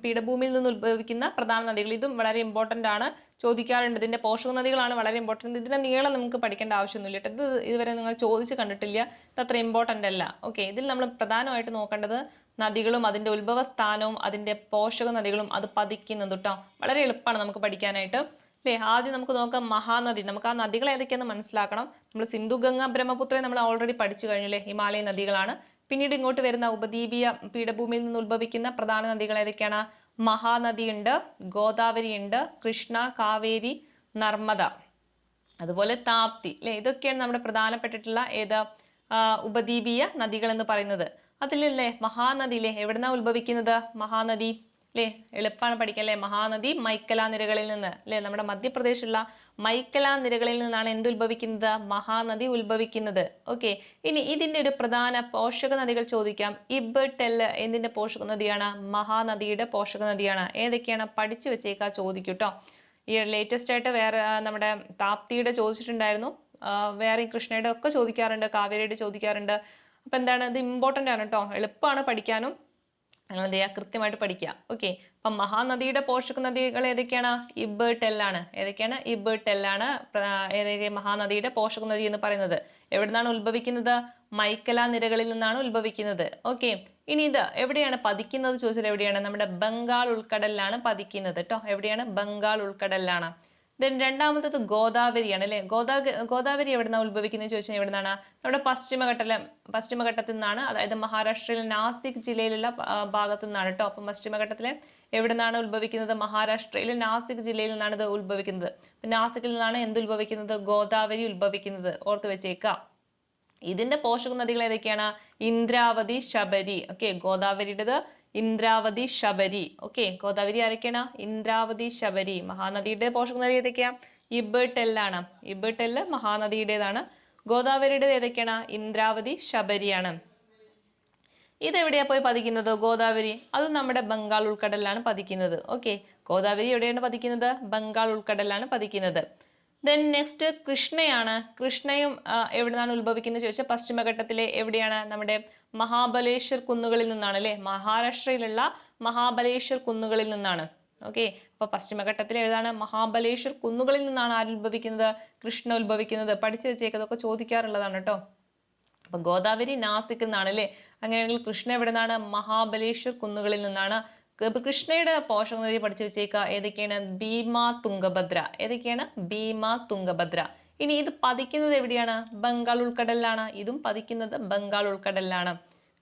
പീഠഭൂമിയിൽ നിന്ന് ഉത്ഭവിക്കുന്ന പ്രധാന നദികൾ. ഇതും വളരെ ഇമ്പോർട്ടന്റ് ആണ്, ചോദിക്കാറുണ്ട്. ഇതിന്റെ പോഷക നദികളാണ് വളരെ ഇമ്പോർട്ടന്റ്. ഇതിന്റെ നീളം നമുക്ക് പഠിക്കേണ്ട ആവശ്യമൊന്നുമില്ല. ഇത് ഇതുവരെ നിങ്ങൾ ചോദിച്ച് കണ്ടിട്ടില്ല, ഇത് അത്ര ഇമ്പോർട്ടന്റ് അല്ല. ഓക്കെ, ഇതിൽ നമ്മൾ പ്രധാനമായിട്ട് നോക്കേണ്ടത് നദികളും അതിന്റെ ഉത്ഭവ സ്ഥാനവും അതിന്റെ പോഷക നദികളും അത് പതിക്കുന്നതും കേട്ടോ. വളരെ എളുപ്പമാണ് നമുക്ക് പഠിക്കാനായിട്ട് അല്ലേ. ആദ്യം നമുക്ക് നോക്കാം മഹാനദി. നമുക്ക് ആ നദികൾ ഏതൊക്കെയാന്ന് മനസ്സിലാക്കണം. നമ്മൾ സിന്ധു, ഗംഗ, ബ്രഹ്മപുത്ര നമ്മൾ ഓൾറെഡി പഠിച്ചു കഴിഞ്ഞു അല്ലേ. ഹിമാലയ നദികളാണ്. പിന്നീട് ഇങ്ങോട്ട് വരുന്ന ഉപദ്വീപീയ പീഠഭൂമിയിൽ നിന്ന് ഉത്ഭവിക്കുന്ന പ്രധാന നദികൾ ഏതൊക്കെയാണ്? മഹാനദി ഉണ്ട്, ഗോദാവരി ഉണ്ട്, കൃഷ്ണ, കാവേരി, നർമ്മദ, അതുപോലെ താപ്തി അല്ലെ. ഇതൊക്കെയാണ് നമ്മുടെ പ്രധാനപ്പെട്ടിട്ടുള്ള ഉപദ്വീപീയ നദികൾ എന്ന് പറയുന്നത്. അതിലല്ലേ മഹാനദി അല്ലെ എവിടുന്നാ ഉത്ഭവിക്കുന്നത്? മഹാനദി അല്ലെ എളുപ്പമാണ് പഠിക്കാൻ അല്ലെ. മഹാനദി മൈക്കല നിരകളിൽ നിന്ന് അല്ലെ. നമ്മുടെ മധ്യപ്രദേശിലുള്ള മൈക്കല നിരകളിൽ നിന്നാണ് എന്ത് ഉത്ഭവിക്കുന്നത്? മഹാനദി ഉത്ഭവിക്കുന്നത്. ഓക്കെ, ഇനി ഇതിന്റെ ഒരു പ്രധാന പോഷക നദികൾ ചോദിക്കാം. ഇബ്, ടെല്ല് എന്തിന്റെ പോഷക നദിയാണ്? മഹാനദിയുടെ പോഷക നദിയാണ്. ഏതൊക്കെയാണ്? പഠിച്ചു വെച്ചേക്കാ, ചോദിക്കൂട്ടോ. ഈ ലേറ്റസ്റ്റ് ആയിട്ട് വേറെ നമ്മുടെ താപ്തിയുടെ ചോദിച്ചിട്ടുണ്ടായിരുന്നു. വേറെ കൃഷ്ണയുടെ ഒക്കെ ചോദിക്കാറുണ്ട്, കാവേരിയുടെ ചോദിക്കാറുണ്ട്. അപ്പൊ എന്താണ്, ഇത് ഇമ്പോർട്ടന്റ് ആണ് കേട്ടോ, എളുപ്പമാണ് പഠിക്കാനും. നിങ്ങൾ എന്ത് ചെയ്യുക, കൃത്യമായിട്ട് പഠിക്കുക. ഓക്കെ, അപ്പൊ മഹാനദിയുടെ പോഷക നദികൾ ഏതൊക്കെയാണ്? ഇബ് ടെല്ലാണ്. ഏതൊക്കെയാണ്? ഇബ് ടെല്ലാണ് ഏതൊക്കെ മഹാനദിയുടെ പോഷക നദി എന്ന് പറയുന്നത്. എവിടുന്നാണ് ഉത്ഭവിക്കുന്നത്? മൈക്കല നിരകളിൽ നിന്നാണ് ഉത്ഭവിക്കുന്നത്. ഓക്കെ, ഇനി ഇത് എവിടെയാണ് പതിക്കുന്നത് ചോദിച്ചാൽ എവിടെയാണ്? നമ്മുടെ ബംഗാൾ ഉൾക്കടലിലാണ് പതിക്കുന്നത് കേട്ടോ. എവിടെയാണ്? ബംഗാൾ ഉൾക്കടലിലാണ്. ദെൻ രണ്ടാമത്തത് ഗോദാവരിയാണ് അല്ലെ. ഗോദാവരി എവിടുന്നാണ് ഉത്ഭവിക്കുന്നത് ചോദിച്ചാൽ എവിടുന്നാണ്? നമ്മുടെ പശ്ചിമഘട്ടത്തിൽ നിന്നാണ്, അതായത് മഹാരാഷ്ട്രയിലെ നാസിക് ജില്ലയിലുള്ള ഭാഗത്തു നിന്നാണ് കേട്ടോ. അപ്പം പശ്ചിമഘട്ടത്തിലെ എവിടുന്നാണ് ഉത്ഭവിക്കുന്നത്? മഹാരാഷ്ട്രയിലെ നാസിക് ജില്ലയിൽ നിന്നാണ് ഇത് ഉത്ഭവിക്കുന്നത്. നാസിക്കിൽ നിന്നാണ് എന്ത് ഉത്ഭവിക്കുന്നത്? ഗോദാവരി ഉത്ഭവിക്കുന്നത്. ഓർത്ത് വെച്ചേക്കാം. ഇതിന്റെ പോഷക നദികൾ ഏതൊക്കെയാണ്? ഇന്ദ്രാവതി, ശബരി. ഓക്കെ, ഗോദാവരിയുടേത് ഇന്ദ്രാവതി, ശബരി. ഓക്കെ, ഗോദാവരി ആരൊക്കെയാണ്? ഇന്ദ്രാവതി, ശബരി. മഹാനദിയുടെ പോഷക നദി ഏതൊക്കെയാ? ഇബ് ടെല്ലാണ്. ഇബ് ടെല്ല് മഹാനദിയുടേതാണ്. ഗോദാവരിയുടെ ഏതൊക്കെയാണ്? ഇന്ദ്രാവതി, ശബരിയാണ്. ഇതെവിടെയാ പോയി പതിക്കുന്നത്? ഗോദാവരി അത് നമ്മുടെ ബംഗാൾ ഉൾക്കടലിലാണ് പതിക്കുന്നത്. ഓക്കെ, ഗോദാവരി എവിടെയാണ് പതിക്കുന്നത്? ബംഗാൾ ഉൾക്കടലിലാണ് പതിക്കുന്നത്. Then next കൃഷ്ണയാണ്. കൃഷ്ണയും എവിടുന്നാണ് ഉത്ഭവിക്കുന്നത് ചോദിച്ചാൽ പശ്ചിമഘട്ടത്തിലെ എവിടെയാണ്? നമ്മുടെ മഹാബലേശ്വർ കുന്നുകളിൽ നിന്നാണ് അല്ലെ. മഹാരാഷ്ട്രയിലുള്ള മഹാബലേശ്വർ കുന്നുകളിൽ നിന്നാണ്. ഓക്കെ, അപ്പൊ പശ്ചിമഘട്ടത്തിലെ ഏതാണ്? മഹാബലേശ്വർ കുന്നുകളിൽ നിന്നാണ് ആര് ഉത്ഭവിക്കുന്നത്? കൃഷ്ണ ഉത്ഭവിക്കുന്നത്. പഠിച്ചു വെച്ചേക്കതൊക്കെ ചോദിക്കാറുള്ളതാണ് കേട്ടോ. അപ്പൊ ഗോദാവരി നാസിക് എന്നാണ് അല്ലെ. അങ്ങനെയാണെങ്കിൽ കൃഷ്ണ എവിടെ നിന്നാണ്? മഹാബലേശ്വർ കുന്നുകളിൽ നിന്നാണ്. കൃഷ്ണയുടെ പോഷക നദി പഠിച്ചു വെച്ചേക്കുക. ഏതൊക്കെയാണ്? ഭീമ, തുംഗഭദ്ര. ഏതൊക്കെയാണ്? ഭീമ, തുംഗഭദ്ര. ഇനി ഇത് പതിക്കുന്നത് എവിടെയാണ്? ബംഗാൾ ഉൾക്കടലിലാണ്. ഇതും പതിക്കുന്നത് ബംഗാൾ ഉൾക്കടലിലാണ്.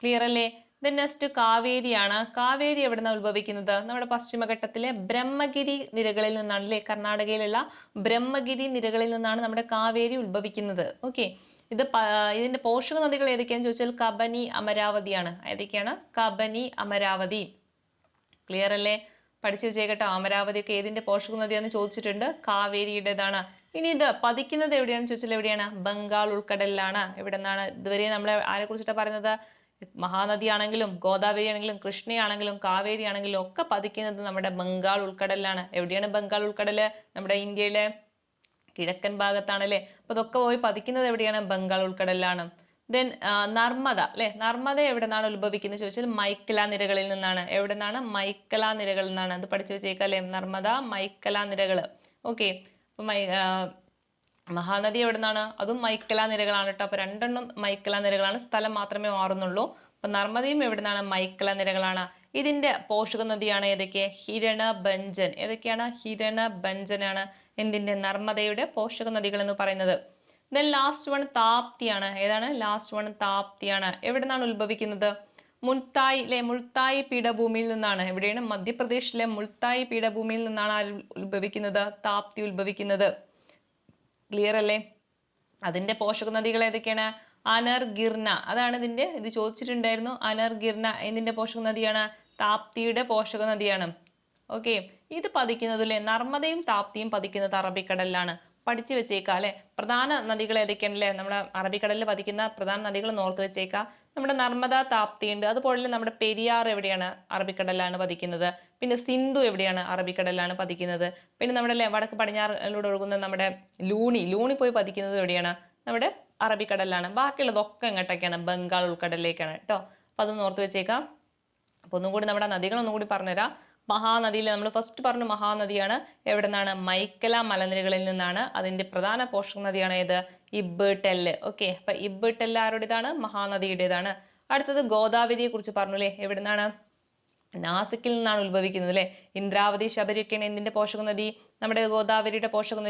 ക്ലിയർ അല്ലേ? ദെൻ നെക്സ്റ്റ് കാവേരിയാണ്. കാവേരി എവിടുന്നാണ് ഉത്ഭവിക്കുന്നത്? നമ്മുടെ പശ്ചിമഘട്ടത്തിലെ ബ്രഹ്മഗിരി നിരകളിൽ നിന്നാണ് അല്ലെ. കർണാടകയിലുള്ള ബ്രഹ്മഗിരി നിരകളിൽ നിന്നാണ് നമ്മുടെ കാവേരി ഉത്ഭവിക്കുന്നത്. ഓക്കെ, ഇതിന്റെ പോഷക നദികൾ ഏതൊക്കെയാന്ന് ചോദിച്ചാൽ കബനി, അമരാവതിയാണ്. ഏതൊക്കെയാണ്? കബനി, അമരാവതി. ക്ലിയർ അല്ലേ? പഠിച്ചു വെച്ചേക്കട്ടോ. അമരാവതി ഒക്കെ ഏതിന്റെ പോഷക നദിയാന്ന് ചോദിച്ചിട്ടുണ്ട്. കാവേരിയുടേതാണ്. ഇനി ഇത് പതിക്കുന്നത് എവിടെയാണെന്ന് ചോദിച്ചാൽ എവിടെയാണ്? ബംഗാൾ ഉൾക്കടലിലാണ്. എവിടെ നിന്നാണ്? ഇതുവരെ നമ്മൾ ആരെ കുറിച്ചിട്ടാണ് പറയുന്നത്? മഹാനദി ആണെങ്കിലും ഗോദാവരി ആണെങ്കിലും കൃഷ്ണയാണെങ്കിലും കാവേരി ആണെങ്കിലും ഒക്കെ പതിക്കുന്നത് നമ്മുടെ ബംഗാൾ ഉൾക്കടലിലാണ്. എവിടെയാണ് ബംഗാൾ ഉൾക്കടല്? നമ്മുടെ ഇന്ത്യയിലെ കിഴക്കൻ ഭാഗത്താണ് അല്ലെ. അപ്പൊ ഇതൊക്കെ പോയി പതിക്കുന്നത് എവിടെയാണ്? ബംഗാൾ ഉൾക്കടലിലാണ്. ദെൻ നർമ്മദ അല്ലെ. നർമ്മദ എവിടെ നിന്നാണ് ഉത്ഭവിക്കുന്നത് ചോദിച്ചാൽ മൈക്കല നിരകളിൽ നിന്നാണ്. എവിടെ നിന്നാണ്? മൈക്കല നിരകളിൽ നിന്നാണ്. അത് പഠിച്ചു വെച്ചേക്കാം അല്ലെ. നർമ്മദ, മൈക്കല നിരകള്. ഓക്കെ, അപ്പൊ മഹാനദി എവിടെ നിന്നാണ്? അതും മൈക്കല നിരകളാണ് കേട്ടോ. അപ്പൊ രണ്ടെണ്ണം മൈക്കല നിരകളാണ്. സ്ഥലം മാത്രമേ മാറുന്നുള്ളൂ. അപ്പൊ നർമ്മദയും എവിടെ നിന്നാണ്? മൈക്കല നിരകളാണ്. ഇതിന്റെ പോഷക നദിയാണ് ഏതൊക്കെ? ഹിരണഭഞ്ജൻ. ഏതൊക്കെയാണ്? ഹിരണഭഞ്ജനാണ് എന്തിന്റെ? നർമ്മദയുടെ പോഷക നദികൾ എന്ന് പറയുന്നത്. ദെൻ ലാസ്റ്റ് വൺ താപ്തിയാണ്. ഏതാണ്? ലാസ്റ്റ് വൺ താപ്തിയാണ്. എവിടെ നിന്നാണ് ഉത്ഭവിക്കുന്നത്? മുൾത്തായ് അല്ലെ. മുൾത്തായ് പീഠഭൂമിയിൽ നിന്നാണ്. എവിടെയാണ്? മധ്യപ്രദേശിലെ മുൾത്തായ് പീഠഭൂമിയിൽ നിന്നാണ് ഉത്ഭവിക്കുന്നത്? താപ്തി ഉത്ഭവിക്കുന്നത്. ക്ലിയർ അല്ലേ? അതിന്റെ പോഷക നദികൾ ഏതൊക്കെയാണ്? അനർഗിർന. അതാണ് ഇത് ചോദിച്ചിട്ടുണ്ടായിരുന്നു. അനർഗിർന എന്തിന്റെ പോഷക നദിയാണ്? താപ്തിയുടെ പോഷക നദിയാണ്. ഓക്കെ, ഇത് പതിക്കുന്നത് അല്ലെ. നർമ്മദയും താപ്തിയും പതിക്കുന്നത് അറബിക്കടലിലാണ്. പഠിച്ചു വെച്ചേക്കാം അല്ലെ. പ്രധാന നദികൾ ഏതൊക്കെയാണ് അല്ലെ? നമ്മുടെ അറബിക്കടലിൽ പതിക്കുന്ന പ്രധാന നദികൾ ഓർത്ത് വെച്ചേക്കാം. നമ്മുടെ നർമ്മദ, താപ്തി ഉണ്ട്. അതുപോലെ നമ്മുടെ പെരിയാർ എവിടെയാണ്? അറബിക്കടലിലാണ് പതിക്കുന്നത്. പിന്നെ സിന്ധു എവിടെയാണ്? അറബിക്കടലിലാണ് പതിക്കുന്നത്. പിന്നെ നമ്മുടെ വടക്ക് പടിഞ്ഞാറിലൂടെ ഒഴുകുന്ന നമ്മുടെ ലൂണി പോയി പതിക്കുന്നത് എവിടെയാണ്? നമ്മുടെ അറബിക്കടലിലാണ്. ബാക്കിയുള്ളതൊക്കെ എങ്ങോട്ടൊക്കെയാണ്? ബംഗാൾ ഉൾക്കടലിലേക്കാണ് കേട്ടോ. അപ്പൊ അതൊന്ന് ഓർത്ത് വെച്ചേക്കാം. അപ്പൊ ഒന്നും കൂടി നമ്മുടെ നദികൾ ഒന്നും കൂടി പറഞ്ഞുതരാം. മഹാനദിയിൽ നമ്മൾ ഫസ്റ്റ് പറഞ്ഞു മഹാനദിയാണ്. എവിടെ നിന്നാണ്? മൈക്കല മലനിരകളിൽ നിന്നാണ്. അതിന്റെ പ്രധാന പോഷക നദിയാണ് ഏത്? ഇബ് ടെല്ല്. ഓക്കെ, അപ്പൊ ഇബ് ടെല്ല് ആരുടേതാണ്? മഹാനദിയുടേതാണ്. അടുത്തത് ഗോദാവരിയെ കുറിച്ച് പറഞ്ഞു അല്ലെ. എവിടെ നിന്നാണ്? നാസിക്കിൽ നിന്നാണ് ഉത്ഭവിക്കുന്നത് അല്ലെ. ഇന്ദ്രാവതി, ശബരി ഒക്കെയാണ് എന്തിന്റെ പോഷക നദി? നമ്മുടെ ഗോദാവരിയുടെ പോഷക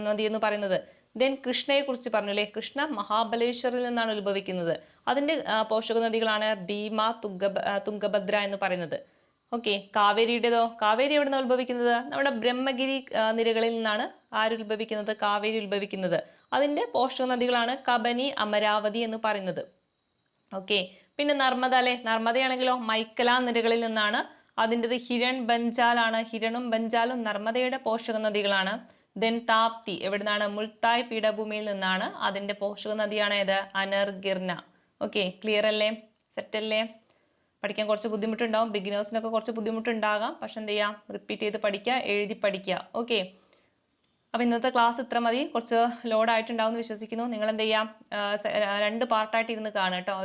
നദി എന്ന് പറയുന്നത്. ദെൻ കൃഷ്ണയെ കുറിച്ച് പറഞ്ഞു അല്ലെ. കൃഷ്ണ മഹാബലേശ്വറിൽ നിന്നാണ് ഉത്ഭവിക്കുന്നത്. അതിന്റെ പോഷക നദികളാണ് ഭീമ, തുംഗഭദ്ര എന്ന് പറയുന്നത്. ഓക്കെ, കാവേരിയുടേതോ? കാവേരി എവിടെ നിന്നാണ് ഉത്ഭവിക്കുന്നത്? നമ്മുടെ ബ്രഹ്മഗിരി നിരകളിൽ നിന്നാണ് ആര് ഉത്ഭവിക്കുന്നത്? കാവേരി ഉത്ഭവിക്കുന്നത്. അതിന്റെ പോഷക നദികളാണ് കബനി, അമരാവതി എന്ന് പറയുന്നത്. ഓക്കെ, പിന്നെ നർമ്മദ അല്ലെ. നർമ്മദയാണെങ്കിലോ മൈക്കല നിരകളിൽ നിന്നാണ്. അതിൻ്റെത് ഹിരൺ ബഞ്ചാലാണ്. ഹിരണും ബഞ്ചാലും നർമ്മദയുടെ പോഷക നദികളാണ്. ദെൻ താപ്തി എവിടെ നിന്നാണ്? മുൾത്തായ് പീഠഭൂമിയിൽ നിന്നാണ്. അതിന്റെ പോഷക നദിയാണ് ഏത്? അനർഗിർന. ഓക്കെ, ക്ലിയർ അല്ലേ? സെറ്റ് അല്ലേ? പഠിക്കാൻ കുറച്ച് ബുദ്ധിമുട്ടുണ്ടാവും. ബിഗിനേഴ്സിനൊക്കെ കുറച്ച് ബുദ്ധിമുട്ടുണ്ടാകാം. പക്ഷെ എന്ത് ചെയ്യാം? റിപ്പീറ്റ് ചെയ്ത് പഠിക്കുക, എഴുതി പഠിക്കുക. ഓക്കെ, അപ്പോൾ ഇന്നത്തെ ക്ലാസ് ഇത്ര മതി. കുറച്ച് ലോഡ് ആയിട്ടുണ്ടാവും എന്ന് വിശ്വസിക്കുന്നു. നിങ്ങൾ എന്ത് ചെയ്യാം, 2 പാർട്ടായിട്ട് ഇരുന്ന് കാണുക കേട്ടോ.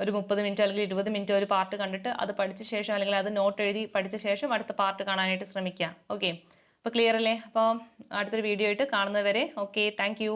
ഒരു 30 മിനിറ്റ് അല്ലെങ്കിൽ 20 മിനിറ്റ് ഒരു പാർട്ട് കണ്ടിട്ട് അത് പഠിച്ച ശേഷം അല്ലെങ്കിൽ അത് നോട്ട് എഴുതി പഠിച്ച ശേഷം അടുത്ത പാർട്ട് കാണാനായിട്ട് ശ്രമിക്കുക. ഓക്കെ, അപ്പോൾ ക്ലിയർ അല്ലേ? അപ്പോൾ അടുത്തൊരു വീഡിയോ ആയിട്ട് കാണുന്നത് വരെ ഓക്കെ, താങ്ക് യു.